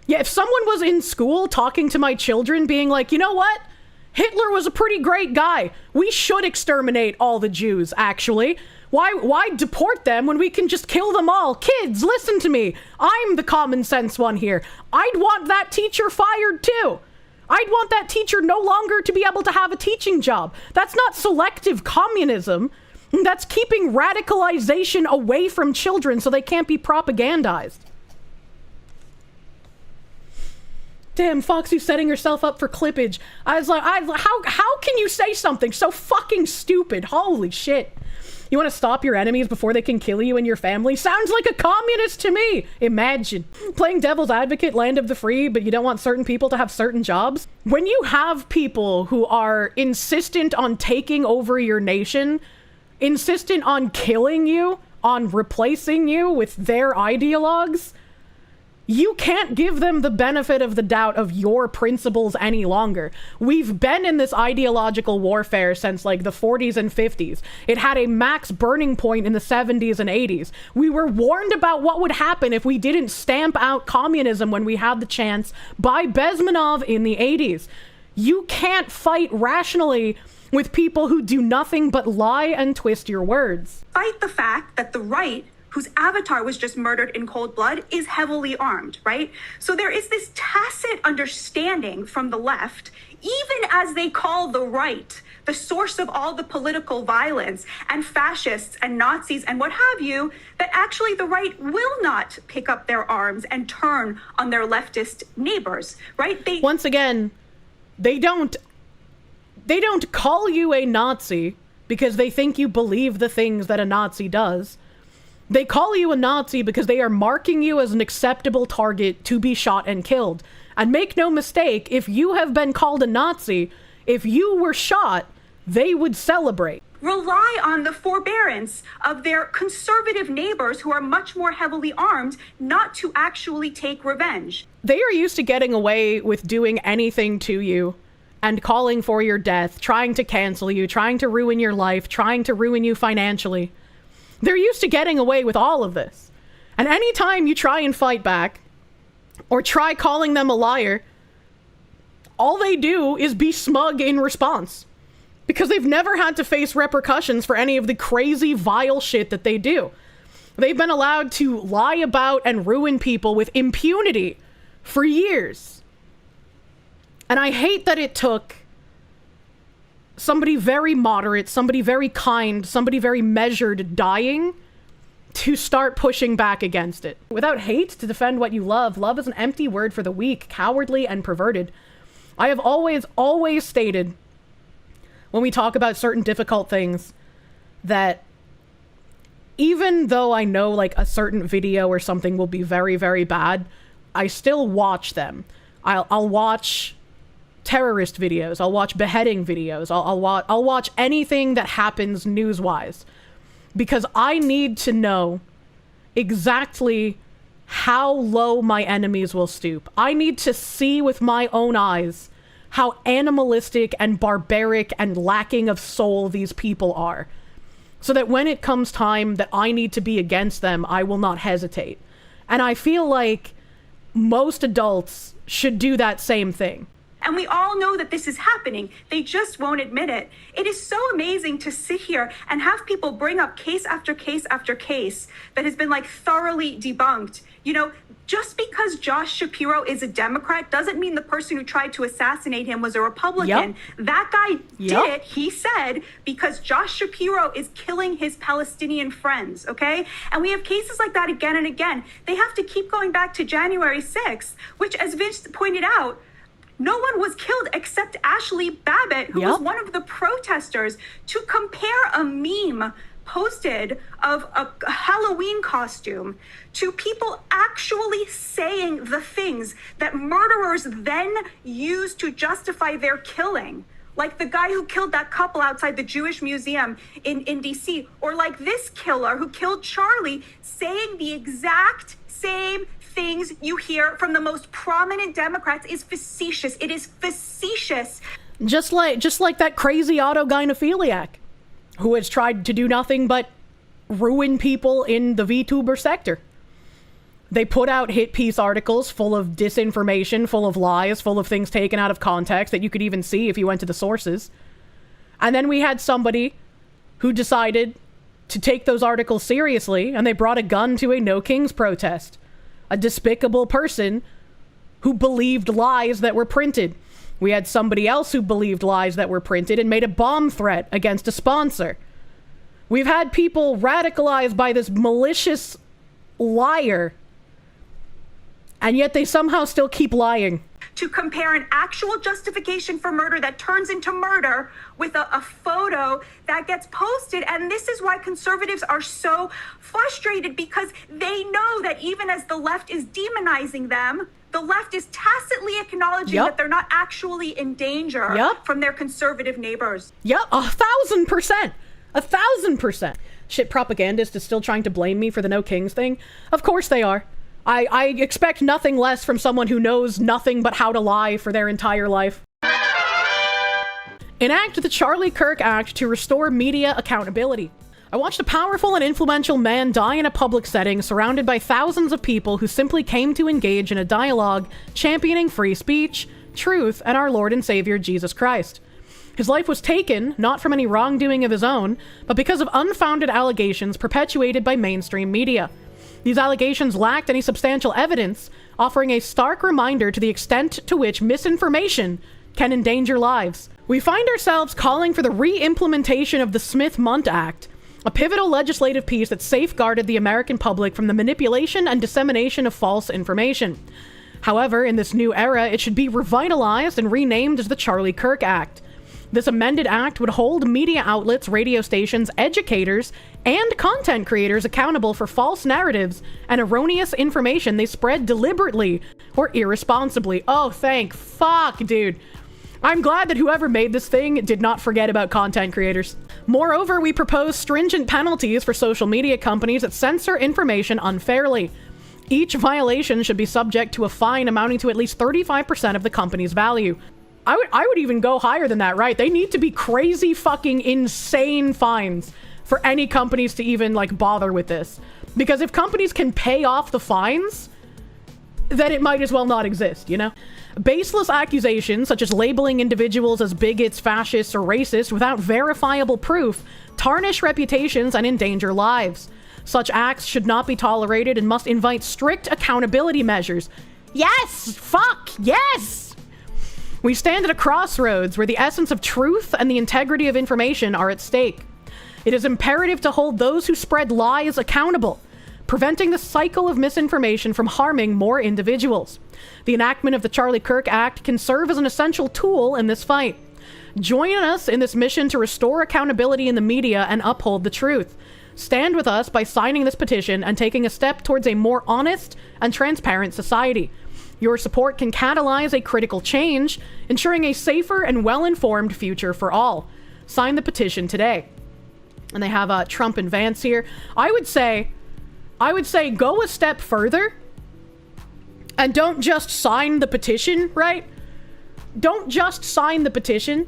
if someone was in school talking to my children being like, you know what? Hitler was a pretty great guy. We should exterminate all the Jews, actually. Why deport them when we can just kill them all? Kids, listen to me. I'm the common sense one here. I'd want that teacher fired too. I'd want that teacher no longer to be able to have a teaching job. That's not selective communism. That's keeping radicalization away from children so they can't be propagandized. Damn, Foxy's setting herself up for clippage. I was like, how can you say something so fucking stupid? Holy shit. You want to stop your enemies before they can kill you and your family? Sounds like a communist to me. Imagine. Playing devil's advocate, land of the free, but you don't want certain people to have certain jobs? When you have people who are insistent on taking over your nation, insistent on killing you, on replacing you with their ideologues, you can't give them the benefit of the doubt of your principles any longer. We've been in this ideological warfare since like the 40s and 50s. It had a max burning point in the 70s and 80s. We were warned about what would happen if we didn't stamp out communism when we had the chance by Bezmenov in the 80s. You can't fight rationally with people who do nothing but lie and twist your words. Fight the fact that the right, whose avatar was just murdered in cold blood, is heavily armed, right? So there is this tacit understanding from the left, even as they call the right the source of all the political violence and fascists and Nazis and what have you, that actually the right will not pick up their arms and turn on their leftist neighbors, right? Once again, they don't call you a Nazi because they think you believe the things that a Nazi does. They call you a Nazi because they are marking you as an acceptable target to be shot and killed. And make no mistake, if you have been called a Nazi, if you were shot, they would celebrate. Rely on the forbearance of their conservative neighbors who are much more heavily armed not to actually take revenge. They are used to getting away with doing anything to you and calling for your death, trying to cancel you, trying to ruin your life, trying to ruin you financially. They're used to getting away with all of this. And anytime you try and fight back, or try calling them a liar, all they do is be smug in response. Because they've never had to face repercussions for any of the crazy, vile shit that they do. They've been allowed to lie about and ruin people with impunity for years. And I hate that it took somebody very moderate, somebody very kind, somebody very measured dying to start pushing back against it. Without hate to defend what you love, love is an empty word for the weak, cowardly, and perverted. I have always stated, when we talk about certain difficult things, that even though I know like a certain video or something will be very, very bad, I still watch them. I'll watch terrorist videos. I'll watch beheading videos. I'll watch anything that happens news-wise, because I need to know exactly how low my enemies will stoop. I need to see with my own eyes how animalistic and barbaric and lacking of soul these people are, so that when it comes time that I need to be against them, I will not hesitate. And I feel like most adults should do that same thing. And we all know that this is happening. They just won't admit it. It is so amazing to sit here and have people bring up case after case after case that has been like thoroughly debunked. You know, just because Josh Shapiro is a Democrat doesn't mean the person who tried to assassinate him was a Republican. Yep. That guy did it, he said, because Josh Shapiro is killing his Palestinian friends, okay? And we have cases like that again and again. They have to keep going back to January 6th, which, as Vince pointed out, no one was killed except Ashley Babbitt, who was one of the protesters. To compare a meme posted of a Halloween costume to people actually saying the things that murderers then use to justify their killing, like the guy who killed that couple outside the Jewish Museum in DC, or like this killer who killed Charlie, saying the exact same things you hear from the most prominent Democrats is facetious. It is facetious. Just like that crazy autogynephiliac who has tried to do nothing but ruin people in the VTuber sector. They put out hit piece articles full of disinformation, full of lies, full of things taken out of context that you could even see if you went to the sources. And then we had somebody who decided to take those articles seriously, and they brought a gun to a No Kings protest. A despicable person who believed lies that were printed. We had somebody else who believed lies that were printed and made a bomb threat against a sponsor. We've had people radicalized by this malicious liar, and yet they somehow still keep lying. To compare an actual justification for murder that turns into murder with a photo that gets posted. And this is why conservatives are so frustrated, because they know that even as the left is demonizing them, the left is tacitly acknowledging that they're not actually in danger from their conservative neighbors. 1,000%. 1,000%. Shit, propagandist is still trying to blame me for the No Kings thing. Of course they are. I expect nothing less from someone who knows nothing but how to lie for their entire life. Enact the Charlie Kirk Act to restore media accountability. I watched a powerful and influential man die in a public setting surrounded by thousands of people who simply came to engage in a dialogue championing free speech, truth, and our Lord and Savior Jesus Christ. His life was taken, not from any wrongdoing of his own, but because of unfounded allegations perpetuated by mainstream media. These allegations lacked any substantial evidence, offering a stark reminder to the extent to which misinformation can endanger lives. We find ourselves calling for the re-implementation of the Smith-Mundt Act, a pivotal legislative piece that safeguarded the American public from the manipulation and dissemination of false information. However, in this new era, it should be revitalized and renamed as the Charlie Kirk Act. This amended act would hold media outlets, radio stations, educators, and content creators accountable for false narratives and erroneous information they spread deliberately or irresponsibly. Oh, thank fuck, dude. I'm glad that whoever made this thing did not forget about content creators. Moreover, we propose stringent penalties for social media companies that censor information unfairly. Each violation should be subject to a fine amounting to at least 35% of the company's value. I would even go higher than that, right? They need to be crazy fucking insane fines for any companies to even like bother with this. Because if companies can pay off the fines, then it might as well not exist, you know? Baseless accusations, such as labeling individuals as bigots, fascists, or racists without verifiable proof, tarnish reputations and endanger lives. Such acts should not be tolerated and must invite strict accountability measures. Yes! Fuck! Yes! We stand at a crossroads where the essence of truth and the integrity of information are at stake. It is imperative to hold those who spread lies accountable, preventing the cycle of misinformation from harming more individuals. The enactment of the Charlie Kirk Act can serve as an essential tool in this fight. Join us in this mission to restore accountability in the media and uphold the truth. Stand with us by signing this petition and taking a step towards a more honest and transparent society. Your support can catalyze a critical change, ensuring a safer and well-informed future for all. Sign the petition today. And they have Trump and Vance here. I would say go a step further and don't just sign the petition, right? Don't just sign the petition.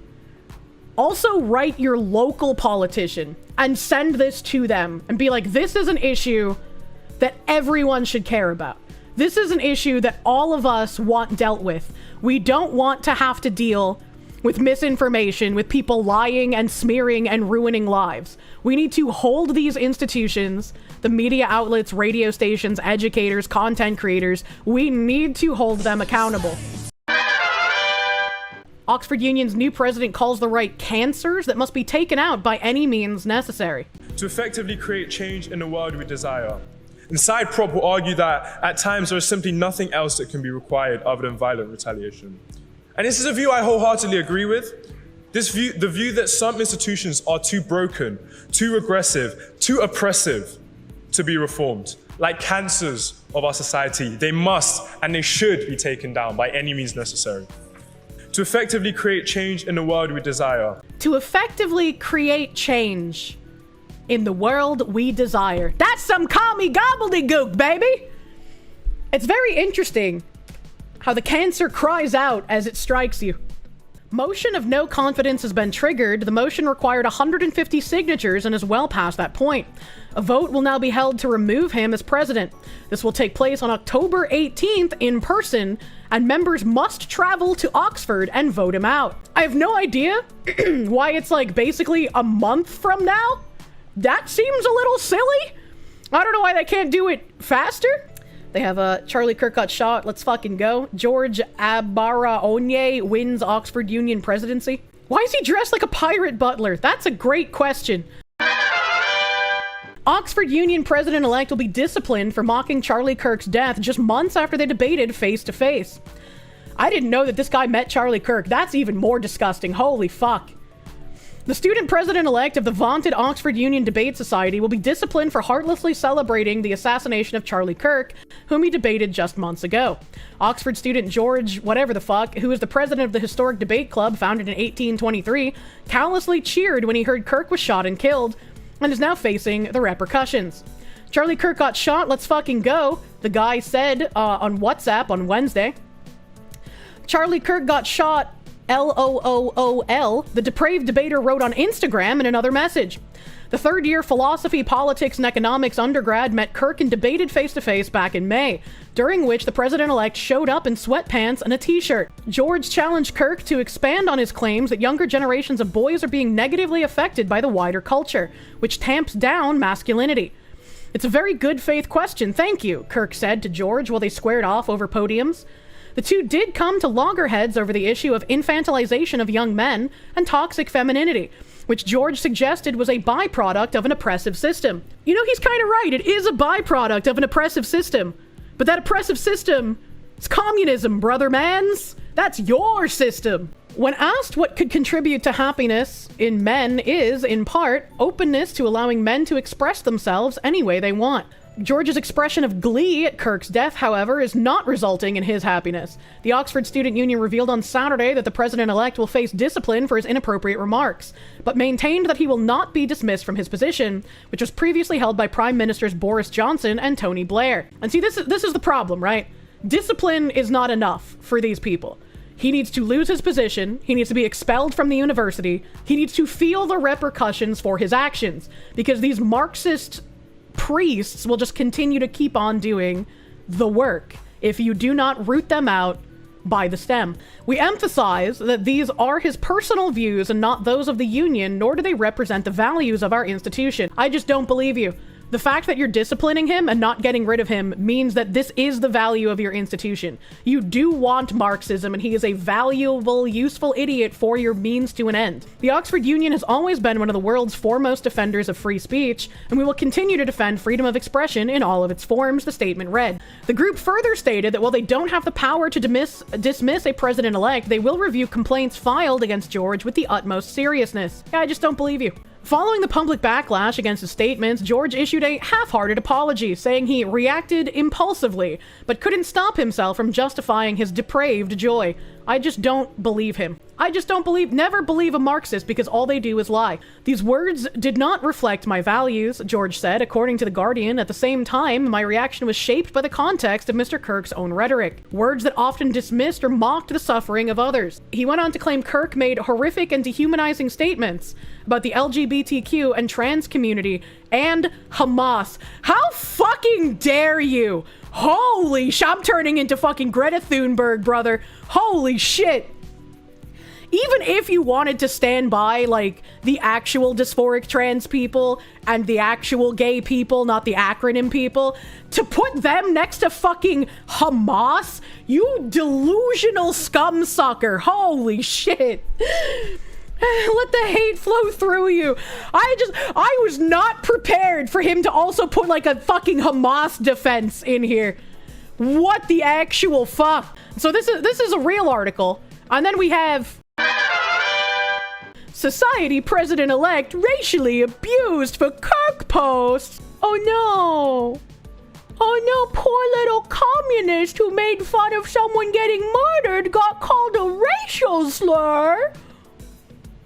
Also write your local politician and send this to them and be like, this is an issue that everyone should care about. This is an issue that all of us want dealt with. We don't want to have to deal with misinformation, with people lying and smearing and ruining lives. We need to hold these institutions, the media outlets, radio stations, educators, content creators, we need to hold them accountable. Oxford Union's new president calls the right cancers that must be taken out by any means necessary. To effectively create change in the world we desire. And Side Prop will argue that at times there is simply nothing else that can be required other than violent retaliation. And this is a view I wholeheartedly agree with. The view that some institutions are too broken, too aggressive, too oppressive to be reformed. Like cancers of our society, they must and they should be taken down by any means necessary. To effectively create change in the world we desire. To effectively create change in the world we desire. That's some commie gobbledygook, baby! It's very interesting how the cancer cries out as it strikes you. Motion of no confidence has been triggered. The motion required 150 signatures and is well past that point. A vote will now be held to remove him as president. This will take place on October 18th in person, and members must travel to Oxford and vote him out. I have no idea why it's like basically a month from now. That seems a little silly. I don't know why they can't do it faster. They have Charlie Kirk got shot. Let's fucking go. George Abaraonye wins Oxford Union presidency. Why is he dressed like a pirate butler? That's a great question. Oxford Union president-elect will be disciplined for mocking Charlie Kirk's death just months after they debated face-to-face. I didn't know that this guy met Charlie Kirk. That's even more disgusting. Holy fuck. The student president-elect of the vaunted Oxford Union Debate Society will be disciplined for heartlessly celebrating the assassination of Charlie Kirk, whom he debated just months ago. Oxford student George, whatever the fuck, who is the president of the Historic Debate Club founded in 1823, callously cheered when he heard Kirk was shot and killed, and is now facing the repercussions. Charlie Kirk got shot, let's fucking go, the guy said on WhatsApp on Wednesday. Charlie Kirk got shot, LOOOL, the depraved debater wrote on Instagram in another message. The third-year philosophy, politics, and economics undergrad met Kirk and debated face-to-face back in May, during which the president-elect showed up in sweatpants and a t-shirt. George challenged Kirk to expand on his claims that younger generations of boys are being negatively affected by the wider culture, which tamps down masculinity. It's a very good faith question, thank you, Kirk said to George while they squared off over podiums. The two did come to loggerheads over the issue of infantilization of young men and toxic femininity, which George suggested was a byproduct of an oppressive system. You know, he's kind of right. It is a byproduct of an oppressive system. But that oppressive system is communism, brother mans. That's your system. When asked what could contribute to happiness in men is, in part, openness to allowing men to express themselves any way they want. George's expression of glee at Kirk's death, however, is not resulting in his happiness. The Oxford Student Union revealed on Saturday that the president-elect will face discipline for his inappropriate remarks, but maintained that he will not be dismissed from his position, which was previously held by Prime Ministers Boris Johnson and Tony Blair. And see, this is the problem, right? Discipline is not enough for these people. He needs to lose his position. He needs to be expelled from the university. He needs to feel the repercussions for his actions, because these Marxist priests will just continue to keep on doing the work if you do not root them out by the stem. We emphasize that these are his personal views and not those of the union, nor do they represent the values of our institution. I just don't believe you. The fact that you're disciplining him and not getting rid of him means that this is the value of your institution. You do want Marxism, and he is a valuable, useful idiot for your means to an end. The Oxford Union has always been one of the world's foremost defenders of free speech, and we will continue to defend freedom of expression in all of its forms, the statement read. The group further stated that while they don't have the power to dismiss a president-elect, they will review complaints filed against George with the utmost seriousness. Yeah, I just don't believe you. Following the public backlash against his statements, George issued a half-hearted apology, saying he reacted impulsively, but couldn't stop himself from justifying his depraved joy. I just don't believe him. Never believe a Marxist, because all they do is lie. These words did not reflect my values, George said, according to The Guardian. At the same time, my reaction was shaped by the context of Mr. Kirk's own rhetoric. Words that often dismissed or mocked the suffering of others. He went on to claim Kirk made horrific and dehumanizing statements about the LGBTQ and trans community and Hamas. How fucking dare you? Holy sh! I'm turning into fucking Greta Thunberg, brother. Holy shit. Even if you wanted to stand by, like, the actual dysphoric trans people and the actual gay people, not the acronym people, to put them next to fucking Hamas, you delusional scum sucker. Holy shit. Let the hate flow through you. I was not prepared for him to also put like a fucking Hamas defense in here. What the actual fuck? So this is a real article. And then we have Society President-elect racially abused for Kirk posts. Oh no. Oh no, poor little communist who made fun of someone getting murdered got called a racial slur.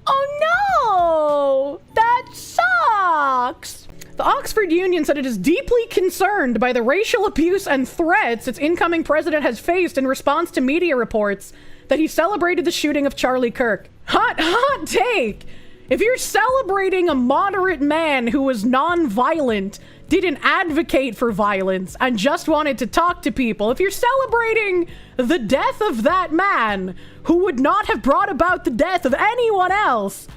Oh no! That sucks! The Oxford Union said it is deeply concerned by the racial abuse and threats its incoming president has faced in response to media reports that he celebrated the shooting of Charlie Kirk. Hot take! If you're celebrating a moderate man who was non-violent, didn't advocate for violence, and just wanted to talk to people, if you're celebrating the death of that man who would not have brought about the death of anyone else,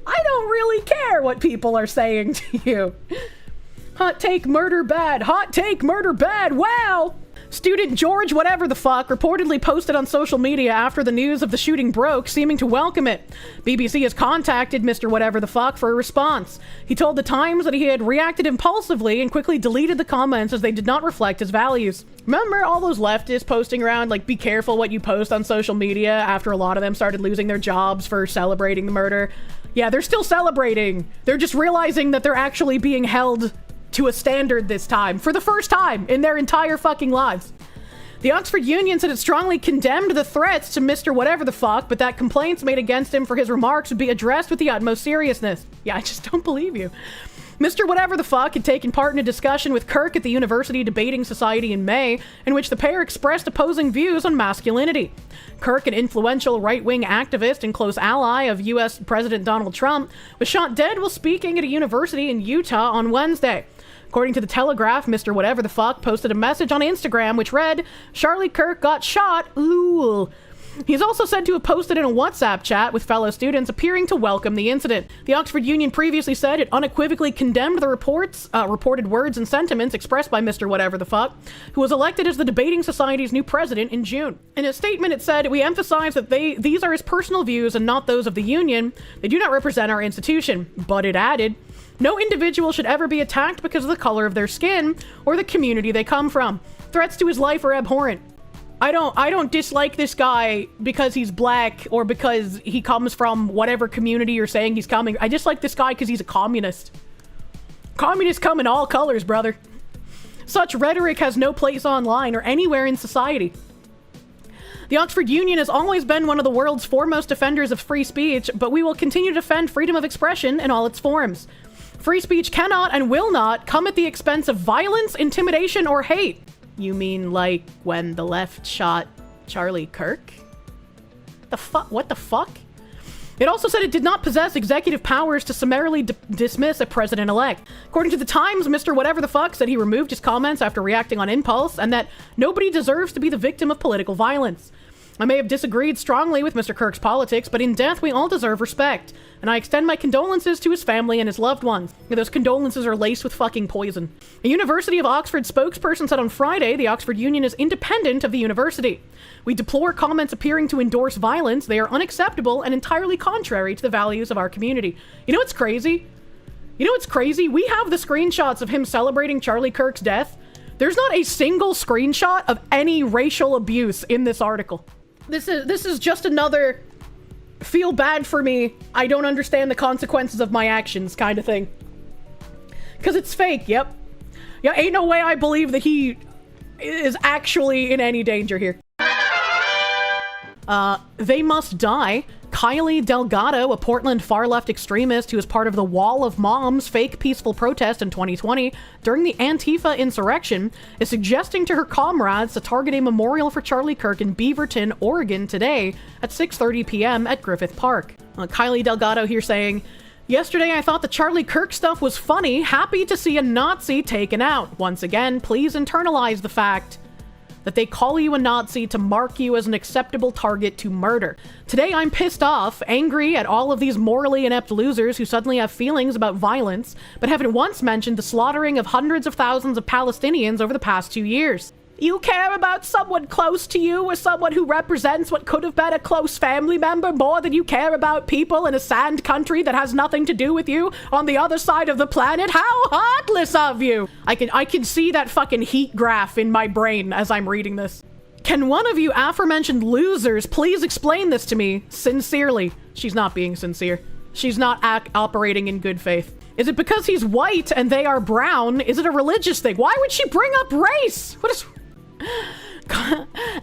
I don't really care what people are saying to you. Hot take, murder bad. Hot take, murder bad. Wow! Student George whatever the fuck reportedly posted on social media after the news of the shooting broke, seeming to welcome it. BBC has contacted Mr. Whatever the fuck for a response. He told The Times that he had reacted impulsively and quickly deleted the comments as they did not reflect his values. Remember all those leftists posting around, like, be careful what you post on social media after a lot of them started losing their jobs for celebrating the murder? Yeah, they're still celebrating. They're just realizing that they're actually being held to a standard this time, for the first time in their entire fucking lives. The Oxford Union said it strongly condemned the threats to Mr. Whatever the fuck, but that complaints made against him for his remarks would be addressed with the utmost seriousness. Yeah, I just don't believe you. Mr. Whatever the fuck had taken part in a discussion with Kirk at the University Debating Society in May, in which the pair expressed opposing views on masculinity. Kirk, an influential right-wing activist and close ally of U.S. President Donald Trump, was shot dead while speaking at a university in Utah on Wednesday. According to The Telegraph, Mr. Whatever the fuck posted a message on Instagram which read, "Charlie Kirk got shot, lol." He's also said to have posted in a WhatsApp chat with fellow students appearing to welcome the incident. The Oxford Union previously said it unequivocally condemned the reported words and sentiments expressed by Mr. Whatever the fuck, who was elected as the Debating Society's new president in June. In a statement it said, "We emphasize that these are his personal views and not those of the union. They do not represent our institution." But it added, "No individual should ever be attacked because of the color of their skin or the community they come from. Threats to his life are abhorrent." I don't dislike this guy because he's black or because he comes from whatever community you're saying he's coming. I dislike this guy because he's a communist. Communists come in all colors, brother. Such rhetoric has no place online or anywhere in society. The Oxford Union has always been one of the world's foremost defenders of free speech, but we will continue to defend freedom of expression in all its forms. Free speech cannot and will not come at the expense of violence, intimidation, or hate. You mean like when the left shot Charlie Kirk? What the fuck? It also said it did not possess executive powers to summarily dismiss a president-elect. According to the Times, Mr. Whatever the Fuck said he removed his comments after reacting on impulse, and that nobody deserves to be the victim of political violence. I may have disagreed strongly with Mr. Kirk's politics, but in death we all deserve respect, and I extend my condolences to his family and his loved ones. Those condolences are laced with fucking poison. A University of Oxford spokesperson said on Friday the Oxford Union is independent of the university. We deplore comments appearing to endorse violence. They are unacceptable and entirely contrary to the values of our community. You know what's crazy? We have the screenshots of him celebrating Charlie Kirk's death. There's not a single screenshot of any racial abuse in this article. This is just another feel bad for me, I don't understand the consequences of my actions kind of thing. Because it's fake, yep. Yeah, ain't no way I believe that he is actually in any danger here. They must die. Kylie Delgado, a Portland far-left extremist who was part of the Wall of Moms fake peaceful protest in 2020 during the Antifa insurrection, is suggesting to her comrades to target a memorial for Charlie Kirk in Beaverton, Oregon today at 6:30 p.m. at Griffith Park. Kylie Delgado here saying, "Yesterday I thought the Charlie Kirk stuff was funny. Happy to see a Nazi taken out. Once again, please internalize the fact that they call you a Nazi to mark you as an acceptable target to murder. Today I'm pissed off, angry at all of these morally inept losers who suddenly have feelings about violence, but haven't once mentioned the slaughtering of hundreds of thousands of Palestinians over the past 2 years. You care about someone close to you or someone who represents what could have been a close family member more than you care about people in a sand country that has nothing to do with you on the other side of the planet? How heartless of you!" I can see that fucking heat graph in my brain as I'm reading this. "Can one of you aforementioned losers please explain this to me? Sincerely." She's not being sincere. She's not operating in good faith. Is it because he's white and they are brown? Is it a religious thing? Why would she bring up race? What is...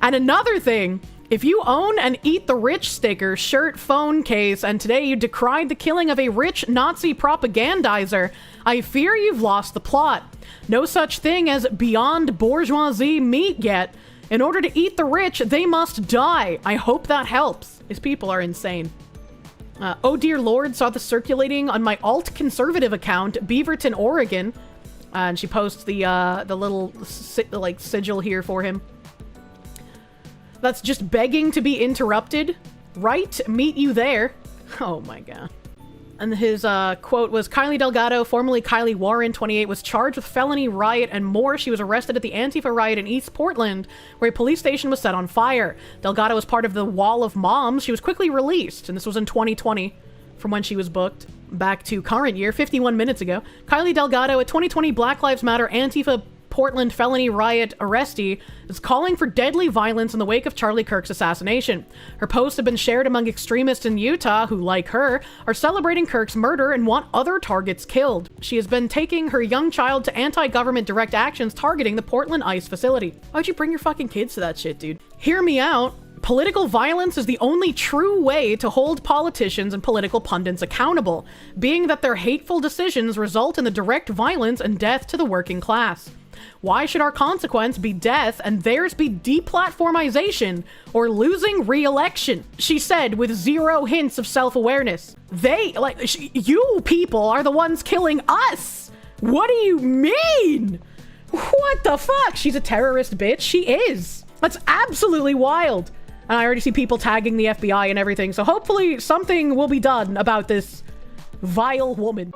And another thing, if you own an Eat the Rich sticker, shirt, phone case, and today you decried the killing of a rich Nazi propagandizer, I fear you've lost the plot. No such thing as beyond bourgeoisie meat yet. In order to eat the rich, they must die. I hope that helps. These people are insane. Oh dear Lord saw this circulating on my alt-conservative account, Beaverton, Oregon. And she posts the little sigil here for him. That's just begging to be interrupted. Right? Meet you there. Oh my god. And his quote was, "Kylie Delgado, formerly Kylie Warren, 28, was charged with felony, riot, and more. She was arrested at the Antifa riot in East Portland, where a police station was set on fire. Delgado was part of the Wall of Moms. She was quickly released, and this was in 2020, from when she was booked. Back to current year, 51 minutes ago. Kylie Delgado, a 2020 Black Lives Matter Antifa Portland felony riot arrestee, is calling for deadly violence in the wake of Charlie Kirk's assassination. Her posts have been shared among extremists in Utah who, like her, are celebrating Kirk's murder and want other targets killed. She has been taking her young child to anti-government direct actions targeting the Portland ICE facility." Why'd you bring your fucking kids to that shit, dude? Hear me out. Political violence is the only true way to hold politicians and political pundits accountable, being that their hateful decisions result in the direct violence and death to the working class. Why should our consequence be death and theirs be deplatformization or losing re-election? She said with zero hints of self-awareness. You people are the ones killing us! What do you mean? What the fuck? She's a terrorist bitch. She is. That's absolutely wild. And I already see people tagging the FBI and everything, so hopefully something will be done about this vile woman.